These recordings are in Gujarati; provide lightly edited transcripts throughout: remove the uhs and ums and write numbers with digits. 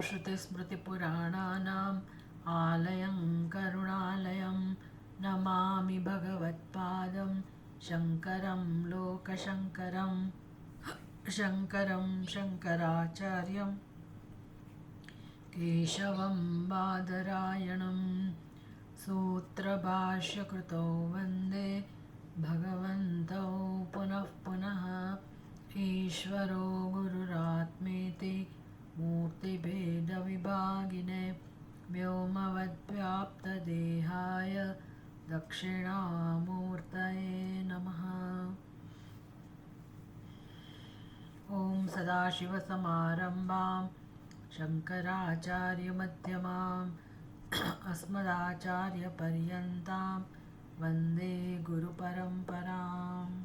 श्रुतिस्मृतिपुराणानाम् आलयं करुणालयं नमामि भगवत्पादं शङ्करं लोकशङ्करं शङ्करं शङ्कराचार्यं केशवं बादरायणं सूत्रभाष्यकृतौ वन्दे भगवन्तौ पुनः पुनः ईश्वरो गुरुरात्मेति मूर्तिभेदविभागिने व्योमवद्व्याप्तदेहाय दक्षिणामूर्तये नमः। ॐ सदाशिवसमारम्भां शङ्कराचार्यमध्यमाम् अस्मदाचार्यपर्यन्तां वन्दे गुरुपरम्पराम्।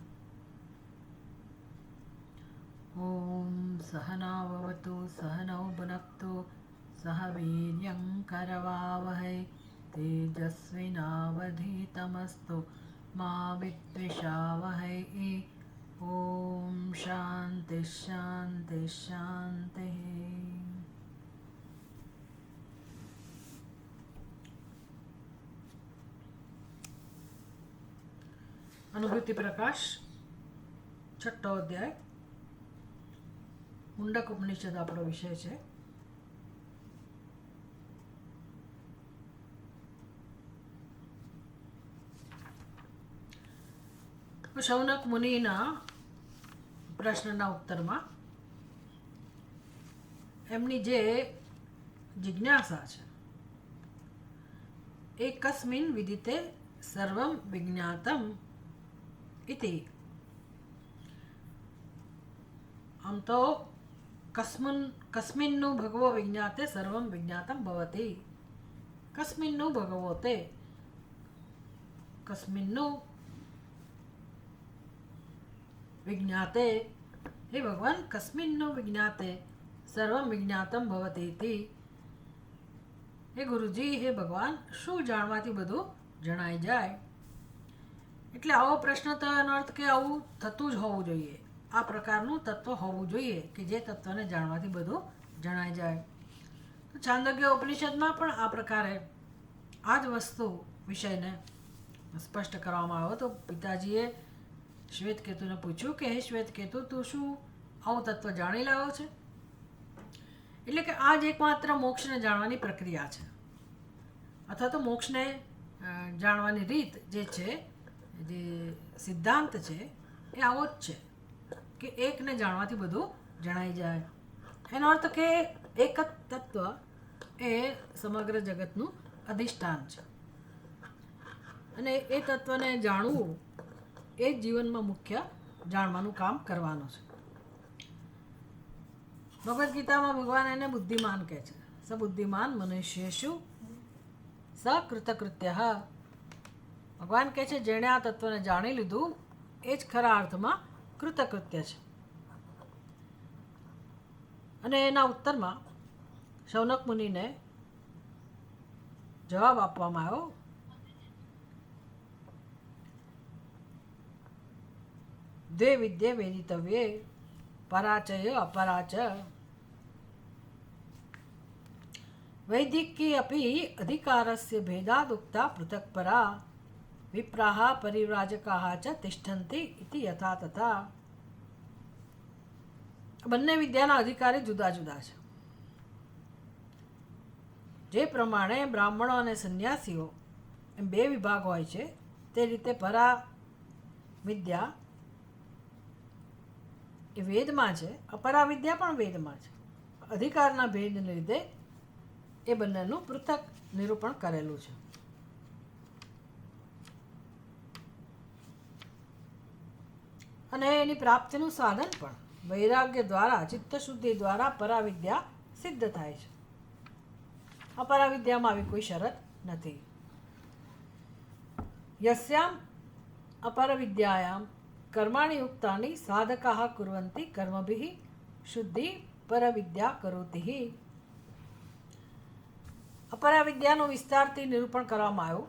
ॐ सहनाववतु सहनौ भुनक्तु सह वीर्यं करवावहै तेजस्विनावधीतमस्तु मा विद्विषावहै। ॐ शान्ति शान्ति शान्तिः। अनुभूति प्रकाश छठो अध्याय मुंडक उपनिषद આપણો વિષય છે। શૌનક મુનિના પ્રશ્નના ઉત્તરમાં એમની જે જિજ્ઞાસા છે એકસ્મિન વિદિતે સર્વં વિજ્ઞાતમ ઇતિ। આમ તો કસ્મિન્નું ભગવો વિજ્ઞાતે સર્વં વિજ્ઞાતમ ભવતિ। કસ્મિન્નું ભગવો તે કસ્મિન્નું विज्ञाते हे भगवान कस्मिन्नु विज्ञाते सर्वं विज्ञातम भवति इति। हे गुरुजी हे भगवान શું જાણવાથી બધું જણાઈ જાય। એટલે આવો પ્રશ્ન તો એનો અર્થ કે આવું થતું જ હોવું જોઈએ, આ પ્રકારનું તત્વ હોવું જોઈએ કે જે તત્વને જાણવાથી બધું જણાઈ જાય। તો છાંદોગ્ય ઉપનિષદમાં પણ આ પ્રકારે આ જ વસ્તુ વિષયને સ્પષ્ટ કરવામાં આવ્યો। તો પિતાજીએ શ્વેતકેતુને પૂછ્યું કે હે શ્વેતકેતુ તું શું આવું તત્વ જાણી લાવ્યો છે? એટલે કે આ જ એકમાત્ર મોક્ષને જાણવાની પ્રક્રિયા છે, અથવા તો મોક્ષને જાણવાની રીત જે છે, જે સિદ્ધાંત છે એ આવો જ છે કે એકને જાણવાથી બધું જણાઈ જાય। એનો અર્થ કે એક જ તત્વ એ સમગ્ર જગતનું અધિષ્ઠાન છે અને એ તત્વને જાણવું એ જ જીવનમાં મુખ્ય જાણવાનું કામ કરવાનું છે। ભગવદ્ ગીતામાં ભગવાન એને બુદ્ધિમાન કહે છે। સ બુદ્ધિમાન મનુષ્યેષુ સ કૃતકૃત્યઃ। ભગવાન કહે છે જેણે આ તત્વને જાણી લીધું એ જ ખરા અર્થમાં કૃતકૃત્ય છે। અને એના ઉત્તરમાં શૌનક મુનિને જવાબ આપવામાં આવ્યો द्वे विद्ये वेदितव्ये पराचय अपराच। वैदिकी अपि अधिकारस्य भेदादुक्ता पृथक् परा विप्राः परिव्राजकाः च तिष्ठन्ति इति यथा तथा। બંને વિદ્યાના અધિકારી જુદા જુદા છે। જે પ્રમાણે બ્રાહ્મણો અને સંન્યાસીઓ એમ બે વિભાગ હોય છે તે રીતે પરા વિદ્યા એ વેદમાં છે, અપરા વિદ્યા પણ વેદમાં છે। અધિકારના ભેદને લીધે એ બંનેનું પૃથક નિરૂપણ કરેલું છે। અને એની પ્રાપ્તિનું સાધન પણ વૈરાગ્ય દ્વારા, ચિત્તશુદ્ધિ દ્વારા પરાવિદ્યા સિદ્ધ થાય છે। अपराविद्याમાં આવી કોઈ શરત નથી। यस्याम् अपरविद्यायां कर्माणि युक्तानि साधकाः कुर्वन्ति कर्मभिः शुद्धि परविद्या करोति। अपराविद्याનું વિસ્તારથી નિરૂપણ કરવામાં આવ્યું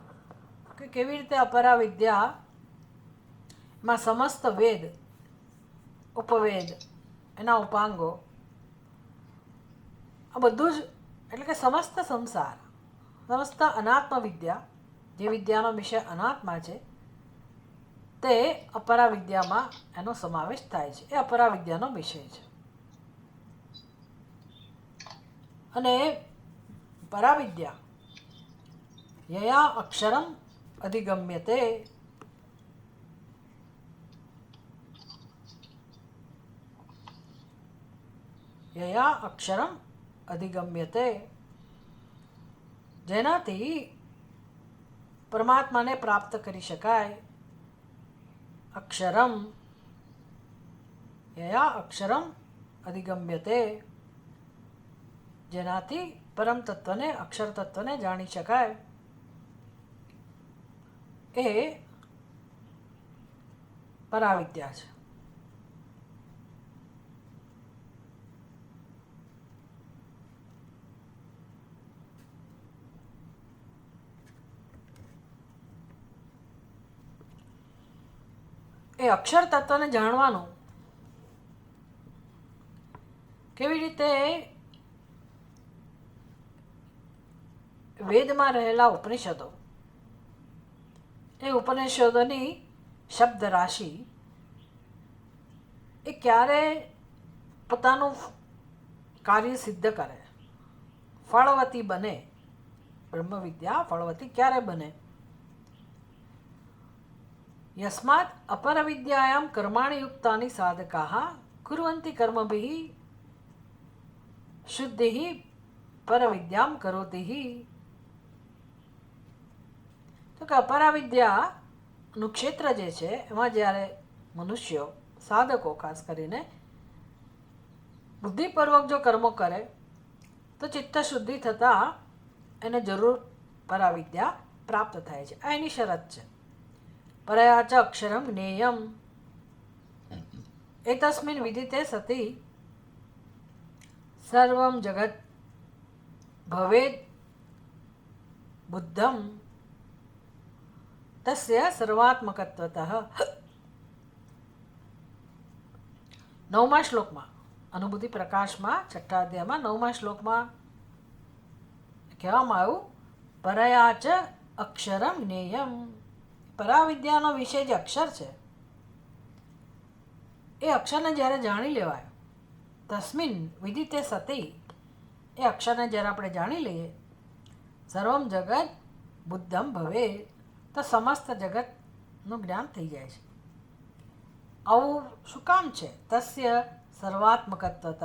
કે કેવી રીતે अपराविद्याમાં સમસ્ત વેદ, ઉપવેદ, એના ઉપાંગો આ બધું જ એટલે કે સમસ્ત સંસાર, સમસ્ત અનાત્મ વિદ્યા, જે વિદ્યાનો વિષય અનાત્મા છે, તે અપરા વિદ્યામાં એનો સમાવેશ થાય છે. એ અપરા વિદ્યાનો વિષય છે. અને પરાવિદ્યા યયા અક્ષરમ અધિગમ્યતે, યયા અક્ષરમ અધિગમ્યતે, જેનાથી પરમાત્માને પ્રાપ્ત કરી શકાય. અક્ષરમ, યયા અક્ષરમ અધિગમ્યતે, જેનાથી પરમ તત્વને, અક્ષર તત્વને જાણી શકાય. એ પરાવિદ્યા છે. એ અક્ષર તત્વને જાણવાનું કેવી રીતે? વેદમાં રહેલા ઉપનિષદો, એ ઉપનિષદોની શબ્દ રાશિ એ ક્યારે પોતાનું કાર્ય સિદ્ધ કરે, ફળવતી બને? બ્રહ્મવિદ્યા ફળવતી ક્યારે બને? યસ્માત અપરવિદ્યાયામ કર્માણિ યુક્તાનિ સાધકાઃ કુર્વન્તિ કર્મભિઃ શુદ્ધિઃ પરવિદ્યામ કરોતિ. તો કે અપરાવિદ્યાનું ક્ષેત્ર જે છે, એમાં જ્યારે મનુષ્યો, સાધકો ખાસ કરીને બુદ્ધિપૂર્વક જો કર્મો કરે તો ચિત્ત શુદ્ધિ થતાં એને જરૂર પરાવિદ્યા પ્રાપ્ત થાય છે. આ એની શરત છે. પરયા ચ અક્ષરમ જ્ઞેયમ એતસ્મિન વિદિતે સતી સર્વં જગત ભવેદ બુદ્ધમ તસ્ય સર્વાત્મકત્વતઃ. 9મા શ્લોકમાં, અનુભૂતિ પ્રકાશમાં 6ઠા અધ્યાયમાં 9મા શ્લોકમાં કહેવામાં આવ્યું, પરયા ચ અક્ષરમ જ્ઞેયમ. પરાવિદ્યાનો વિષય જે અક્ષર છે, એ અક્ષરને જ્યારે જાણી લેવાય, તસ્મિન વિદિતે સતી, એ અક્ષરને જ્યારે આપણે જાણી લઈએ, સર્વમ જગત બુદ્ધમ ભવે, તો સમસ્ત જગતનું જ્ઞાન થઈ જાય છે. આવું શું કામ છે? તસ્ય સર્વાત્મકત્વતઃ,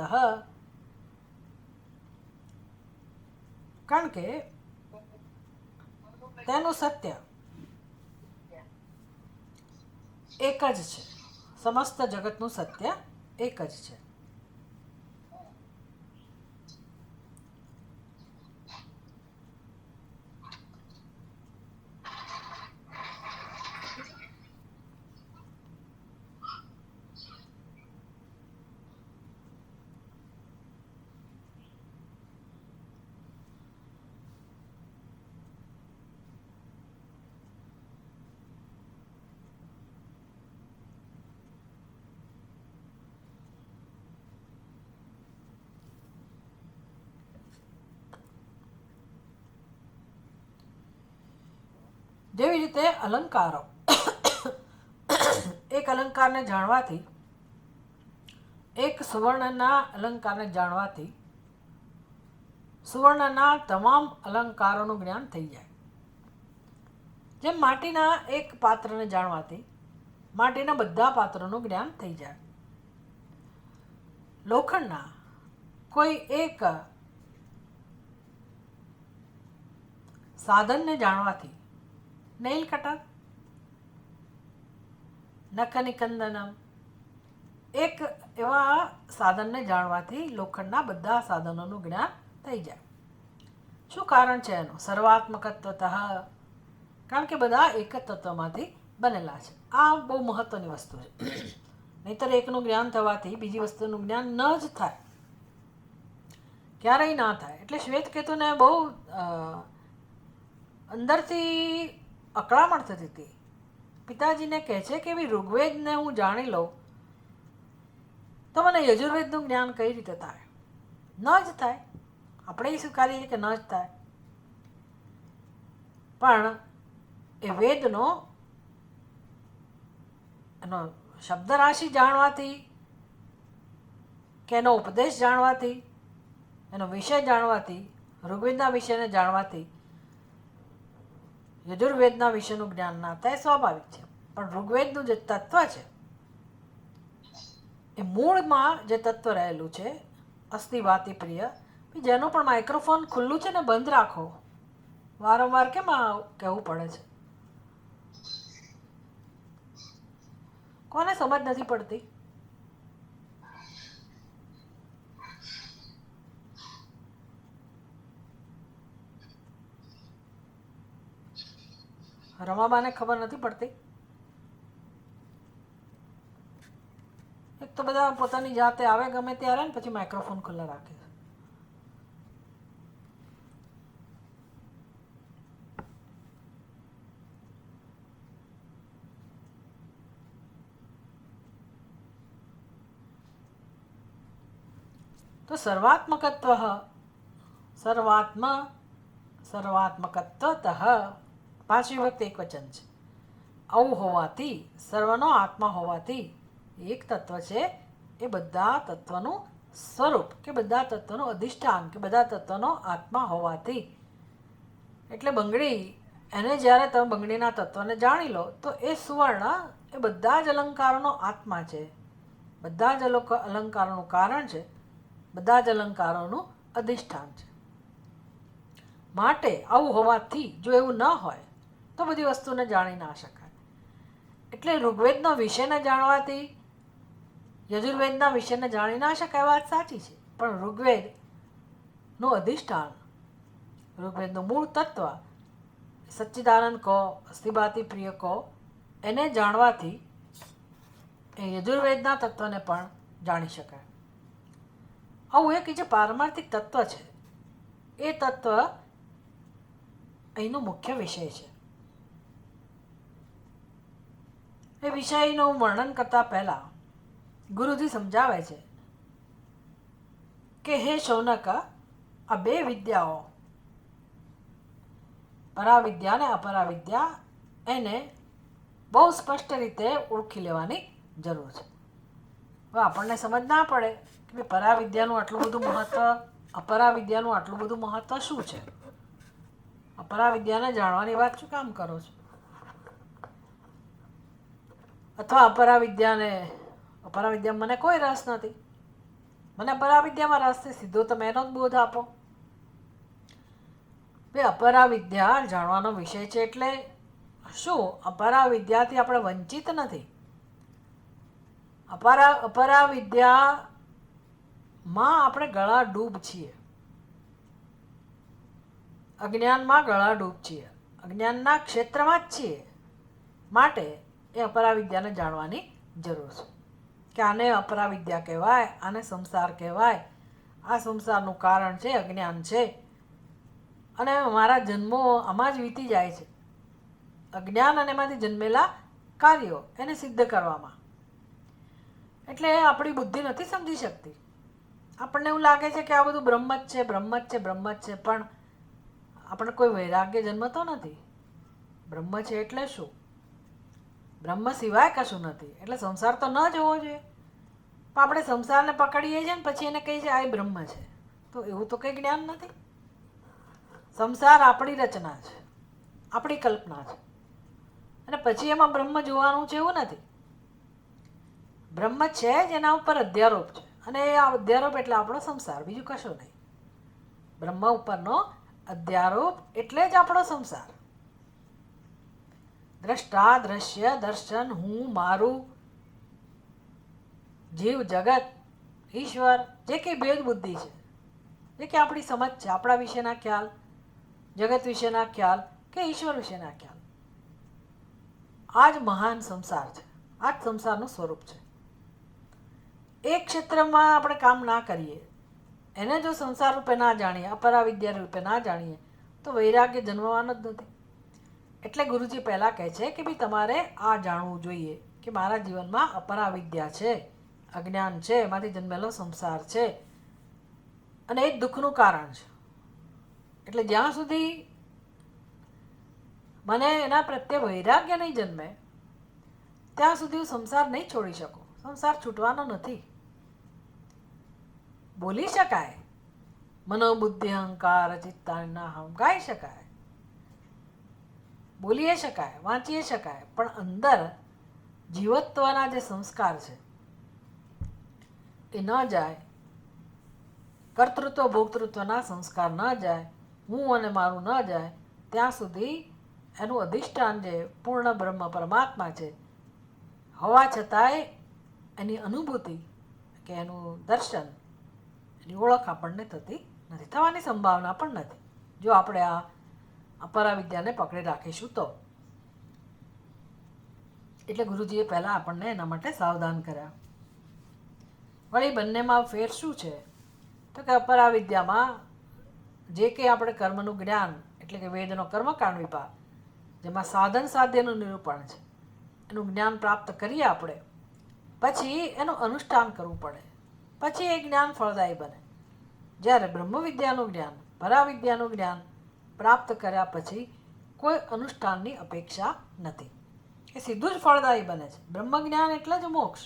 કારણ કે તેનું સત્ય એક જ છે. સમસ્ત જગતનું સત્ય એક જ છે. જેવી રીતે અલંકારો, એક અલંકારને જાણવાથી, એક સુવર્ણના અલંકારને જાણવાથી સુવર્ણના તમામ અલંકારોનું જ્ઞાન થઈ જાય. જેમ માટીના એક પાત્રને જાણવાથી માટીના બધા પાત્રોનું જ્ઞાન થઈ જાય. લોખંડના કોઈ એક સાધનને જાણવાથી, નેઇલ કટર, નખનિકંદનમ, એક એવા સાધનને જાણવાથી લોખંડના બધા સાધનોનું જ્ઞાન થઈ જાય. શું કારણ છે એનું? સર્વાત્મકત્વતઃ, કારણ કે બધા એક જ તત્વમાંથી બનેલા છે. આ બહુ મહત્વની વસ્તુ છે. નહીંતર એકનું જ્ઞાન થવાથી બીજી વસ્તુનું જ્ઞાન ન જ થાય, ક્યારેય ના થાય. એટલે શ્વેતકેતુને બહુ અંદરથી અકળામણ થતી હતી. પિતાજીને કહે છે કે ભાઈ ઋગ્વેદને હું જાણી લઉં તો મને યજુર્વેદનું જ્ઞાન કઈ રીતે થાય? ન જ થાય. આપણે સ્વીકારીએ છીએ કે ન જ થાય, પણ એ વેદનો એનો શબ્દ રાશિ જાણવાથી કે એનો ઉપદેશ જાણવાથી, એનો વિષય જાણવાથી, ઋગ્વેદના વિષયને જાણવાથી યજુર્વેદના વિષયનું જ્ઞાન ના થાય, સ્વાભાવિક છે. પણ ઋગ્વેદનું જે તત્વ છે, એ મૂળમાં જે તત્વ રહેલું છે, અસ્તિ વાતિ પ્રિય, જેનું પણ માઇક્રોફોન ખુલ્લું છે ને બંધ રાખો, વારંવાર કેમ કહેવું પડે છે? કોને સમજ નથી પડતી? રમાબાને ખબર નથી પડતી? એક તો બધા પોતાની જાતે આવે ગમે ત્યારે ને પછી માઇક્રોફોન ખુલ્લા રાખે. તો સર્વાત્મકત્વ સર્વાત્મકત્વતઃ 5 વિભક્તિ એક વચન છે. આવું હોવાથી, સર્વનો આત્મા હોવાથી એક તત્વ છે એ બધા તત્વનું સ્વરૂપ કે બધા તત્વનું અધિષ્ઠાન કે બધા તત્વનો આત્મા હોવાથી, એટલે બંગડી, એને જ્યારે તમે બંગડીના તત્વને જાણી લો તો એ સુવર્ણ એ બધા જ અલંકારોનો આત્મા છે, બધા જ અલંકારોનું કારણ છે, બધા જ અલંકારોનું અધિષ્ઠાન છે. માટે આવું હોવાથી જો એવું ન હોય તો બધી વસ્તુને જાણી ના શકાય. એટલે ઋગ્વેદનો વિષયને જાણવાથી યજુર્વેદના વિષયને જાણી ના શકાય, વાત સાચી છે. પણ ઋગ્વેદનું અધિષ્ઠાન, ઋગ્વેદનું મૂળ તત્વ, સચ્ચિદાનંદ કહો, અસ્થિભાતિ પ્રિય કહો, એને જાણવાથી એ યજુર્વેદના તત્વને પણ જાણી શકાય. આવું એક જે પારમાર્થિક તત્વ છે, એ તત્વ અહીંનો મુખ્ય વિષય છે. એ વિષયનું વર્ણન કરતા પહેલા ગુરુજી સમજાવે છે કે હે શૌનક, આ બે વિદ્યાઓ, પરાવિદ્યા અને અપરાવિદ્યા, એને બહુ સ્પષ્ટ રીતે ઓળખી લેવાની જરૂર છે. હવે આપણને સમજ ના પડે કે પરાવિદ્યાનું આટલું બધું મહત્વ, અપરાવિદ્યાનું આટલું બધું મહત્વ શું છે? અપરાવિદ્યાને જાણવાની વાત શું કામ કરો છો? અથવા અપરાવિદ્યામાં મને કોઈ રસ નથી, મને પરાવિદ્યામાં રસ છે, સીધો તમે એનો જ બોધ આપો. અપરાવિદ્યા જાણવાનો વિષય છે. એટલે શું? અપરાવિદ્યાથી આપણે વંચિત નથી. અપરાવિદ્યામાં આપણે ગળા ડૂબ છીએ, અજ્ઞાનમાં ગળા ડૂબ છીએ, અજ્ઞાનના ક્ષેત્રમાં જ છીએ. માટે એ અપરાવિદ્યાને જાણવાની જરૂર છે કે આને અપરાવિદ્યા કહેવાય, આને સંસાર કહેવાય, આ સંસારનું કારણ છે, અજ્ઞાન છે, અને મારા જન્મો આમાં જ વીતી જાય છે, અજ્ઞાન અને એમાંથી જન્મેલા કાર્યો એને સિદ્ધ કરવામાં. એટલે આપણી બુદ્ધિ નથી સમજી શકતી. આપણને એવું લાગે છે કે આ બધું બ્રહ્મ જ છે, બ્રહ્મ જ છે, બ્રહ્મ જ છે, પણ આપણે કોઈ વૈરાગ્ય જન્મતો નથી. બ્રહ્મ છે એટલે શું? બ્રહ્મ સિવાય કશું નથી. એટલે સંસાર તો ન જ હોવો જોઈએ. પણ આપણે સંસારને પકડીએ છીએ ને પછી એને કહીએ છીએ આ બ્રહ્મ છે. તો એવું તો કંઈ જ્ઞાન નથી. સંસાર આપણી રચના છે, આપણી કલ્પના છે, અને પછી એમાં બ્રહ્મ જોવાનું છે એવું નથી. બ્રહ્મ છે જ એના ઉપર અધ્યારોપ છે, અને એ અધ્યારોપ એટલે આપણો સંસાર, બીજું કશું નહીં. બ્રહ્મ ઉપરનો અધ્યારોપ એટલે જ આપણો સંસાર. દ્રષ્ટા, દ્રશ્ય, દર્શન, હું, મારું, જીવ, જગત, ઈશ્વર, જે કંઈ ભેદ બુદ્ધિ છે, જે કે આપણી સમજ છે, આપણા વિશેના ખ્યાલ, જગત વિશેના ખ્યાલ કે ઈશ્વર વિશેના ખ્યાલ, આ જ મહાન સંસાર છે, આ જ સંસારનું સ્વરૂપ છે. એક ક્ષેત્રમાં આપણે કામ ના કરીએ, એને જો સંસાર રૂપે ના જાણીએ, અપરાવિદ્યા રૂપે ના જાણીએ, તો વૈરાગ્ય જન્મવાનો જ નથી. એટલે ગુરુજી પહેલાં કહે છે કે ભાઈ તમારે આ જાણવું જોઈએ કે મારા જીવનમાં અપરાવિદ્યા છે, અજ્ઞાન છે, એમાંથી જન્મેલો સંસાર છે, અને એ જ દુઃખનું કારણ છે. એટલે જ્યાં સુધી મને એના પ્રત્યે વૈરાગ્ય નહીં જન્મે ત્યાં સુધી હું સંસાર નહીં છોડી શકું. સંસાર છૂટવાનો નથી. બોલી શકાય, મનોબુદ્ધિ અહંકાર ચિત્તાના હમ ગાઈ શકાય, બોલીએ શકાય, વાંચીએ શકાય, પણ અંદર જીવત્વના જે સંસ્કાર છે એ ન જાય, કર્તૃત્વ ભોક્તૃત્વના સંસ્કાર ન જાય, હું અને મારું ન જાય, ત્યાં સુધી એનું અધિષ્ઠાન જે પૂર્ણ બ્રહ્મ પરમાત્મા છે હોવા છતાંય એની અનુભૂતિ કે એનું દર્શન, એની ઓળખ આપણને થતી નથી, થવાની સંભાવના પણ નથી જો આપણે આ પરાવિદ્યાને પકડી રાખીશું તો. એટલે ગુરુજીએ પહેલાં આપણને એના માટે સાવધાન કર્યા. વળી બંનેમાં ફેર શું છે તો કે અપરાવિદ્યામાં જે કંઈ આપણે કર્મનું જ્ઞાન એટલે કે વેદનો કર્મકાંડ વિભાગ જેમાં સાધન સાધ્યનું નિરૂપણ છે એનું જ્ઞાન પ્રાપ્ત કરીએ આપણે, પછી એનું અનુષ્ઠાન કરવું પડે, પછી એ જ્ઞાન ફળદાયી બને. જ્યારે બ્રહ્મવિદ્યાનું જ્ઞાન, પરાવિદ્યાનું જ્ઞાન પ્રાપ્ત કર્યા પછી કોઈ અનુષ્ઠાનની અપેક્ષા નથી, એ સીધું જ ફળદાયી બને છે. બ્રહ્મજ્ઞાન એટલે જ મોક્ષ.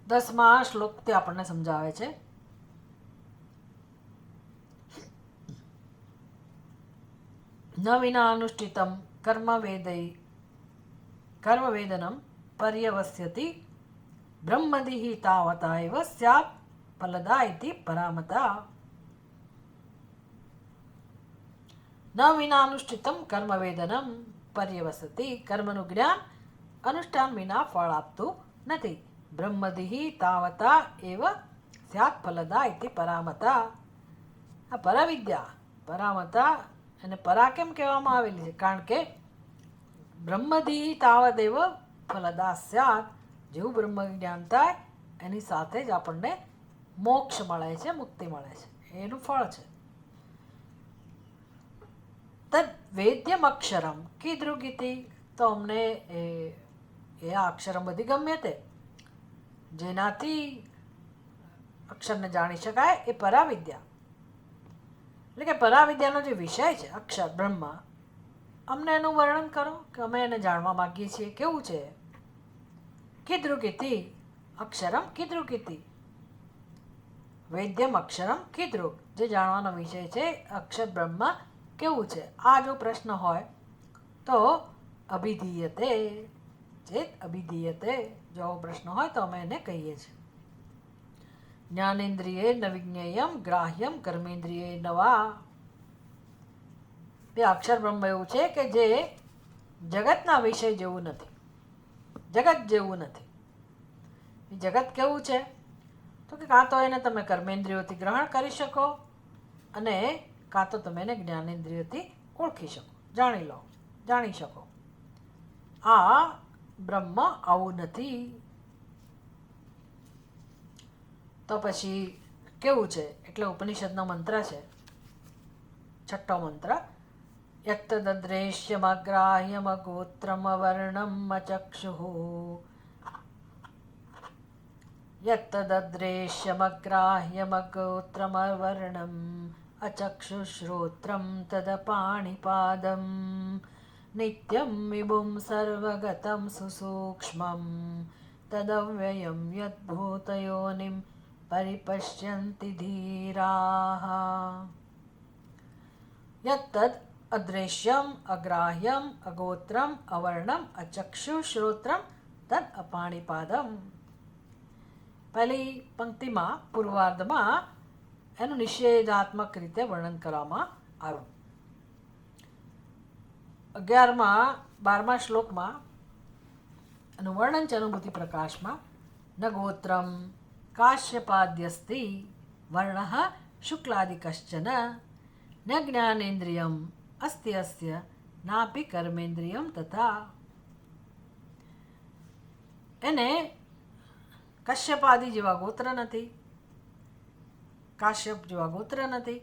10મા શ્લોકથી આપણને સમજાવે છે, ન વિના અનુષ્ઠિતમ કર્મવેદનમ પર્યવસ્યતિ બ્રહ્મદિહિ તાવતા એવ સ્યાત ફલદા ઇતિ પરામતા. ન વિના અનુષ્ઠિતમ કર્મવેદનમ પર્યવસતિ, કર્મનું જ્ઞાન અનુષ્ઠાન વિના ફળ આપતું નથી. બ્રહ્મદિહિ તાવતા એવ સ્યાત ફલદા ઇતિ પરામતા. આ પરાવિદ્યા, પરામતા અને પરા કેમ કહેવામાં આવેલી છે? કારણ કે બ્રહ્મદિહિ તાવદેવ ફલદા સ્યાત, જેવું બ્રહ્મ જ્ઞાન થાય એની સાથે જ આપણને મોક્ષ મળે છે, મુક્તિ મળે છે, એનું ફળ છે. તદ વેદ્યમ અક્ષરમ કીદૃગીતિ, તો અમને એ આ અક્ષરમ બધી ગમે તે જેનાથી અક્ષરને જાણી શકાય એ પરાવિદ્યા. એટલે કે પરાવિદ્યાનો જે વિષય છે અક્ષર બ્રહ્મ, અમને એનું વર્ણન કરો કે અમે એને જાણવા માગીએ છીએ, કેવું છે? કીદૃગીતિ અક્ષરમ કીદૃગીતિ, વેદ્યમ અક્ષરમ કીદૃગ, જે જાણવાનો વિષય છે અક્ષર બ્રહ્મ કેવું છે? આ જો પ્રશ્ન હોય તો અભિધીયતે, ચેત અભિધીયતે, જો આવો પ્રશ્ન હોય તો અમે એને કહીએ છીએ. જ્ઞાનેન્દ્રિયે ન વિજ્ઞેયમ ગ્રાહ્યમ કર્મેન્દ્રિયે નવા. તે અક્ષર બ્રહ્મ એવું છે કે જે જગતના વિષય જેવું નથી, જગત જેવું નથી. જગત કેવું છે તો કે કાં તો એને તમે કર્મેન્દ્રિયોથી ગ્રહણ કરી શકો અને કાં તો તમે એને જ્ઞાનેન્દ્રિયોથી ઓળખી શકો, જાણી શકો. આ બ્રહ્મ આવું નથી. તો પછી કેવું છે? એટલે ઉપનિષદનો મંત્ર છે, 6ઠ્ઠો મંત્ર, યત્તદ્રેશ્યમગ્રાહ્યમગોત્રમ વર્ણમ અચક્ષુઃ, યત્તદ્રેશ્યમગ્રાહ્યમગોત્રમ વર્ણમ અચક્ષુશ્રોત્રમ તદપાણિપાદમ નિત્યમ વિભુમ સર્વગતમ સુસૂક્ષ્મમ તદવ્યયમ યદ્ભૂતયોનિમ પરિપશ્યન્તિ ધીરાઃ. યત્તદ અદ્રેશ્યમ અગ્રાહ્યમ અગોત્રમ અવર્ણમ અચક્ષુશ્રોત્રમ તદ અપાણિપાદમ. પહેલી પંક્તિમાં પૂર્વાર્ધમાં એનું નિષેધાત્મક રીતે વર્ણન કરવામાં આવ્યું. 12મા શ્લોકમાં એનું વર્ણન છે અનુભૂતિ પ્રકાશમાં. ન ગોત્રમ કાશ્યપાદ્યસ્તિ વર્ણઃ શુક્લાદિકશ્ચન ન જ્ઞાનેન્દ્રિયમ અસ્તિ અસ્ય નાપી કર્મેન્દ્રિયમ તથા. એને કશ્યપાદિ જેવા ગોત્ર નથી, કાશ્યપ જેવા ગોત્ર નથી,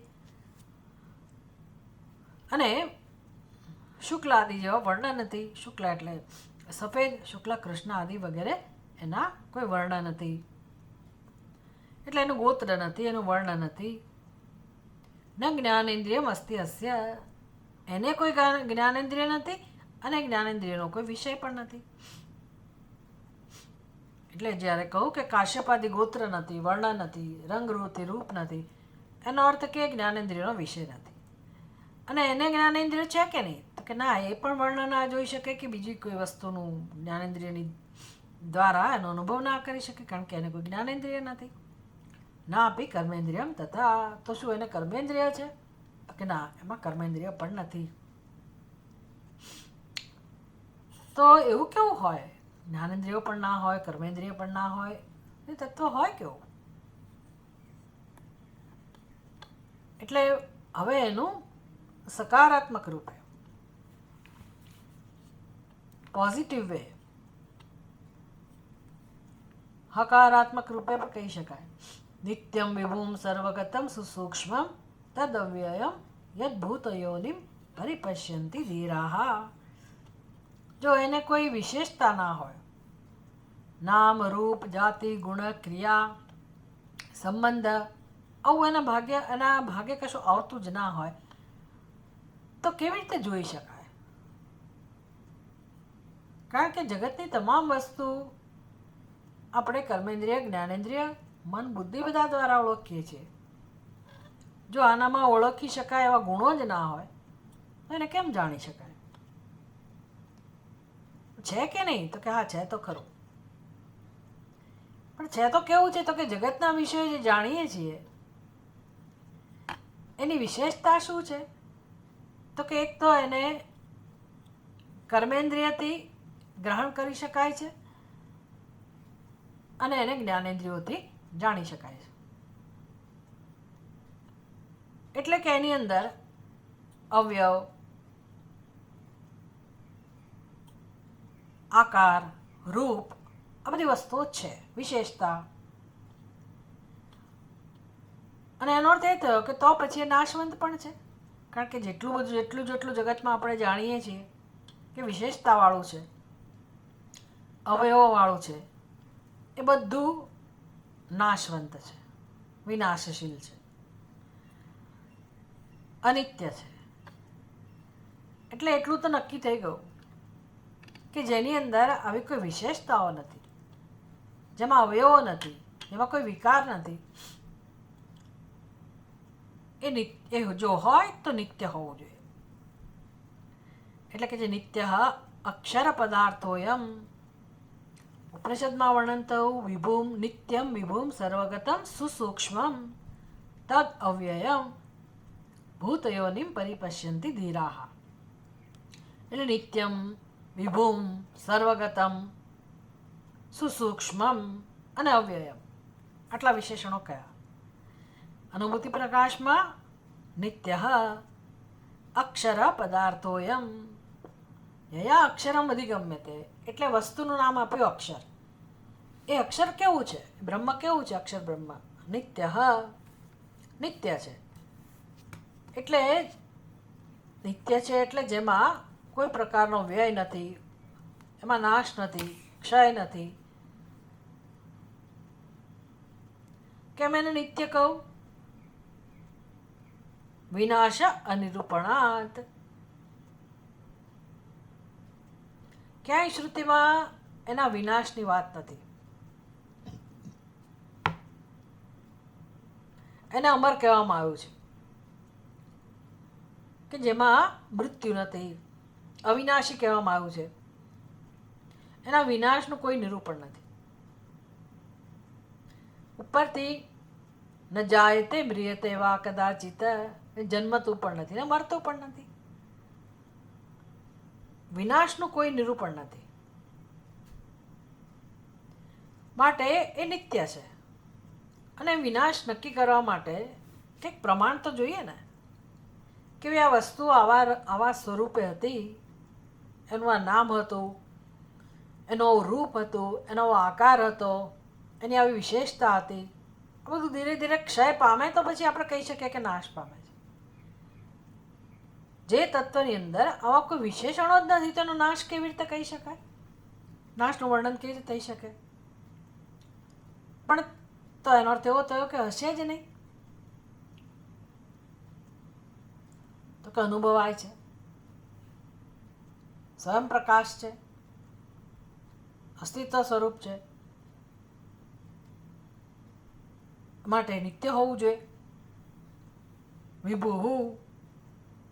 અને શુક્લાદિ જેવા વર્ણ નથી. શુક્લ એટલે સફેદ, શુક્લ કૃષ્ણ આદિ વગેરે એના કોઈ વર્ણ નથી. એટલે એનું ગોત્ર નથી, એનું વર્ણ નથી. ન જ્ઞાનેન્દ્રિયમ અસ્તિ અસ્ય, એને કોઈ જ્ઞાનેન્દ્રિય નથી અને જ્ઞાનેન્દ્રિયનો કોઈ વિષય પણ નથી. એટલે જ્યારે કહું કે કાશ્યપાદી ગોત્ર નથી, વર્ણ નથી, રંગરૂપથી રૂપ નથી, એનો અર્થ કે જ્ઞાનેન્દ્રિયનો વિષય નથી. અને એને જ્ઞાનેન્દ્રિય છે કે નહીં, તો કે ના, એ પણ વર્ણ ના જોઈ શકે કે બીજી કોઈ વસ્તુનું જ્ઞાનેન્દ્રિયની દ્વારા એનો અનુભવ ના કરી શકે, કારણ કે એને કોઈ જ્ઞાનેન્દ્રિય નથી. ના આપી કર્મેન્દ્રિયમ તથા, તો શું એને કર્મેન્દ્રિય છે? તો કે ના, એમાં કર્મેન્દ્રિય પણ નથી. તો એવું કેવું હોય? જ્ઞાનેન્દ્રિયો પણ ના હોય, કર્મેન્દ્રિય પણ ના હોય, એ તત્વ હોય કેવું? એટલે હવે એનું સકારાત્મક રૂપે, પોઝિટિવ વે, હકારાત્મક રૂપે પણ કહી શકાય. નિત્યમ વિભુમ સર્વગતમ સુસૂક્ષ્મમ તદવ્યયમ યદ્ભૂતયોનિમ પરિપશ્યંતિ ધીરાહ. જો એને કોઈ વિશેષતા ના હોય, નામ રૂપ જાતિ ગુણ ક્રિયા સંબંધ, આવું એના ભાગ્ય કશું આવતું જ ના હોય, તો કેવી રીતે જોઈ શકાય? કારણ કે જગતની તમામ વસ્તુ આપણે કર્મેન્દ્રિય, જ્ઞાનેન્દ્રિય, મન, બુદ્ધિ બધા દ્વારા ઓળખીએ છીએ. જો આનામાં ઓળખી શકાય એવા ગુણો જ ના હોય તો એને કેમ જાણી શકાય? છે કે નહીં? તો કે હા, છે તો ખરું. પણ છે તો કેવું છે? તો કે જગતના વિષયો જે જાણીએ છીએ એની વિશેષતા શું છે? તો કે એક તો એને કર્મેન્દ્રિયથી ગ્રહણ કરી શકાય છે અને એને જ્ઞાનેન્દ્રિયોથી જાણી શકાય છે. એટલે કે એની અંદર અવયવ, આકાર, રૂપ, આ બધી વસ્તુઓ છે, વિશેષતા. અને એનો અર્થ એ થયો કે તો પછી એ નાશવંત પણ છે, કારણ કે જેટલું જગતમાં આપણે જાણીએ છીએ કે વિશેષતાવાળું છે, અવયવોવાળું છે, એ બધું નાશવંત છે, વિનાશશીલ છે, અનિત્ય છે. એટલે એટલું તો નક્કી થઈ ગયું કે જેની અંદર આવી કોઈ વિશેષતાઓ નથી, જેમાં અવયવો નથી, જેમાં કોઈ વિકાર નથી, એ જો હોય તો નિત્ય હોવું જોઈએ. એટલે કે જે નિત્ય અક્ષર પદાર્થોયમ, ઉપનિષદમાં વર્ણન થયું વિભૂમ નિત્યમ વિભૂમ સર્વગતમ સુસૂક્ષ્મમ તદ અવ્યયમ ભૂતયોનિમ પરિપશ્યંતિ ધીરાહ. એટલે નિત્યમ, વિભૂમ, સર્વગતમ, સુસૂક્ષ્મમ અને અવ્યયમ, આટલા વિશેષણો કયા? અનુભૂતિ પ્રકાશમાં નિત્ય અક્ષર પદાર્થોયમ યયા અક્ષરમ અધિગમ્યતે, એટલે વસ્તુનું નામ આપ્યું અક્ષર. એ અક્ષર કેવું છે? બ્રહ્મ કેવું છે? અક્ષર બ્રહ્મ નિત્ય છે. એટલે નિત્ય છે એટલે જેમાં કોઈ પ્રકારનો વ્યય નથી, એમાં નાશ નથી, ક્ષય નથી. કેમ એને નિત્ય કહું? વિનાશ અનિરૂપણાત. ક્યાંય શ્રુતિમાં એના વિનાશની વાત નથી. એને અમર કહેવામાં આવ્યું છે કે જેમાં મૃત્યુ નથી, અવિનાશી કહેવામાં આવ્યું છે. એના વિનાશનું કોઈ નિરૂપણ નથી. ઉપરથી ન જાયતે મ્રિયતે વા કદાચિત, જન્મતું પણ નથી ને મરતું પણ નથી. વિનાશનું કોઈ નિરૂપણ નથી, માટે એ નિત્ય છે. અને વિનાશ નક્કી કરવા માટે કંઈક પ્રમાણ તો જોઈએ ને, કે આ વસ્તુ આવા સ્વરૂપે હતી, એનું આ નામ હતું, એનો રૂપ હતું, એનો આકાર હતો, એની આવી વિશેષતા હતી. આ બધું ધીરે ધીરે ક્ષય પામે તો પછી આપણે કહી શકીએ કે નાશ પામે છે. જે તત્વની અંદર આવા કોઈ વિશેષણો જ નથી તેનો નાશ કેવી રીતે કહી શકાય? નાશનું વર્ણન કેવી રીતે થઈ શકે? પણ તો એનો અર્થ એવો થયો કે હશે જ નહીં, તો કે અનુભવાય છે, સ્વયં પ્રકાશ છે, અસ્તિત્વ સ્વરૂપ છે, માટે નિત્ય હોવું જોઈએ. વિભુ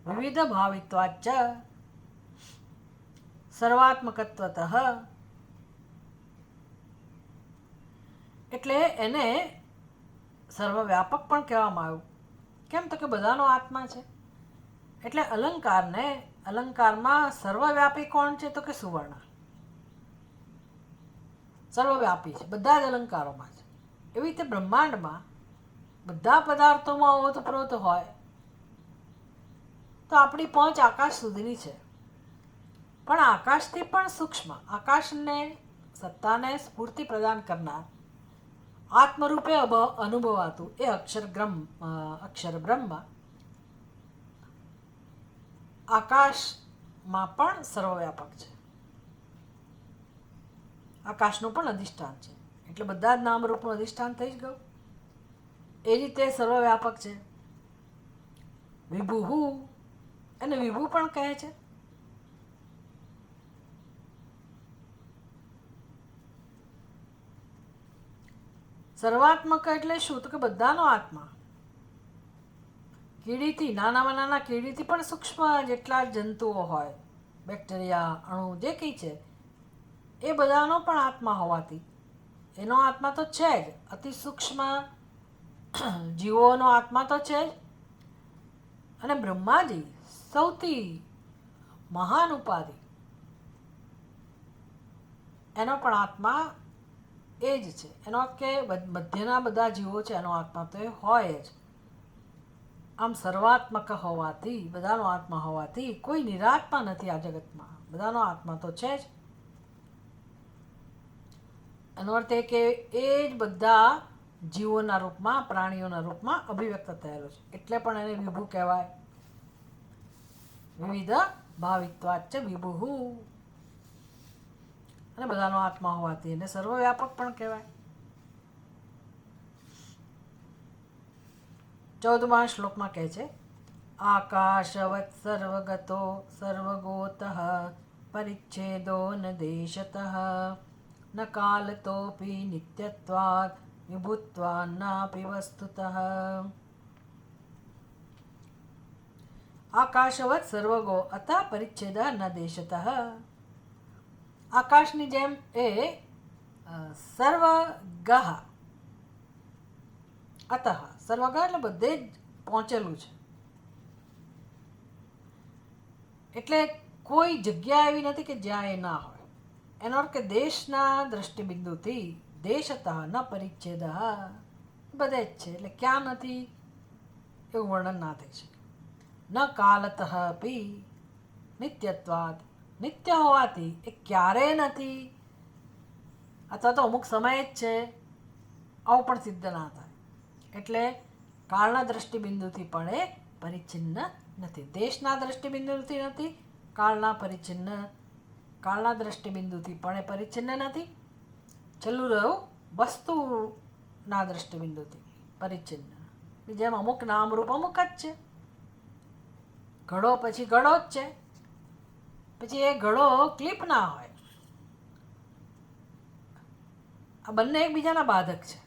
વિવિધ ભાવિત્વાચ સર્વાત્મકત્વતઃ, એટલે એને સર્વવ્યાપક પણ કહેવામાં આવ્યું. કેમ? તો કે બધાનો આત્મા છે. એટલે અલંકારમાં સર્વવ્યાપી કોણ છે? તો કે સુવર્ણ સર્વવ્યાપી છે, બધા જ અલંકારોમાં છે. એવી રીતે બ્રહ્માંડમાં બધા પદાર્થોમાં ઓતપ્રોત હોય તો આપણી પહોંચ આકાશ સુધીની છે, પણ આકાશથી પણ સૂક્ષ્મ, આકાશને સત્તાને સ્ફૂર્તિ પ્રદાન કરનાર આત્મરૂપે અનુભવાતું એ અક્ષર બ્રહ્મ આકાશમાં પણ સર્વવ્યાપક છે, આકાશનું પણ અધિષ્ઠાન છે. એટલે બધા જ નામરૂપનું અધિષ્ઠાન થઈ જ ગયું. એ રીતે સર્વવ્યાપક છે. વિભુ, એને વિભુ પણ કહે છે. સર્વાત્મક એટલે શું? તો કે બધાનો આત્મા. કીડીથી, નાનામાં નાના કીડીથી પણ સૂક્ષ્મ જેટલા જંતુઓ હોય, બેક્ટેરિયા, અણુ જે કંઈ છે, એ બધાનો પણ આત્મા હોવાથી એનો આત્મા તો છે જ. અતિ સૂક્ષ્મ જીવોનો આત્મા તો છે જ. અને બ્રહ્માજી સૌથી મહાન ઉપાધિ, એનો પણ આત્મા એ જ છે. એનો અર્થ કે મધ્યના બધા જીવો છે એનો આત્મા તો એ હોય જ. આમ સર્વાત્મક હોવાથી, બધાનો આત્મા હોવાથી કોઈ નિરાત્મા નથી આ જગતમાં, બધાનો આત્મા તો છે જ. એનો અર્થ એ કે એ જ બધા જીવોના રૂપમાં, પ્રાણીઓના રૂપમાં અભિવ્યક્ત થયેલો છે. એટલે પણ એને વિભુ કહેવાય. વિવિધ ભાવિત્વાચ વિભુ, અને બધાનો આત્મા હોવાથી એને સર્વવ્યાપક પણ કહેવાય. 14મા શ્લોકમાં કહે છે, આકાશવત સર્વગતો સર્વગોતઃ પરિચ્છેદો ન દેશતઃ ન કાલતોપી નિત્યત્વાદ વિભુત્વાન્નાપી વસ્તુતઃ. આકાશવત સર્વગો અત પરિચ્છેદ ન દેશતઃ. આકાશની જેમ એ સર્વગહ, અતઃ સર્વગહ એટલે બધે જ પહોંચેલું છે. એટલે કોઈ જગ્યા એવી નથી કે જ્યાં એ ના હોય. એનો અર્થ કે દેશના દ્રષ્ટિબિંદુથી દેશતઃ ન પરિચ્છેદ, બધે જ છે. એટલે ક્યાં નથી એવું વર્ણન ના થઈ શકે. ન કાલતઃ અપી નિત્યત્વાદ, નિત્ય હોવાથી એ ક્યારેય નથી, અથવા તો અમુક સમય જ છે, આવું પણ સિદ્ધ ના થાય. એટલે કાળના દ્રષ્ટિબિંદુથી પણ એ પરિચ્છિન્ન નથી. દેશના દ્રષ્ટિબિંદુથી નથી, કાળના દ્રષ્ટિબિંદુથી પણ એ પરિચ્છિન્ન નથી. છેલ્લું રહ્યું વસ્તુના દ્રષ્ટિબિંદુથી પરિચ્છિન્ન. જેમ અમુક નામરૂપ અમુક જ છે. ઘડો પછી ઘડો જ છે, પછી એ ઘડો ક્લિપ ના હોય. આ બંને એકબીજાના બાધક છે.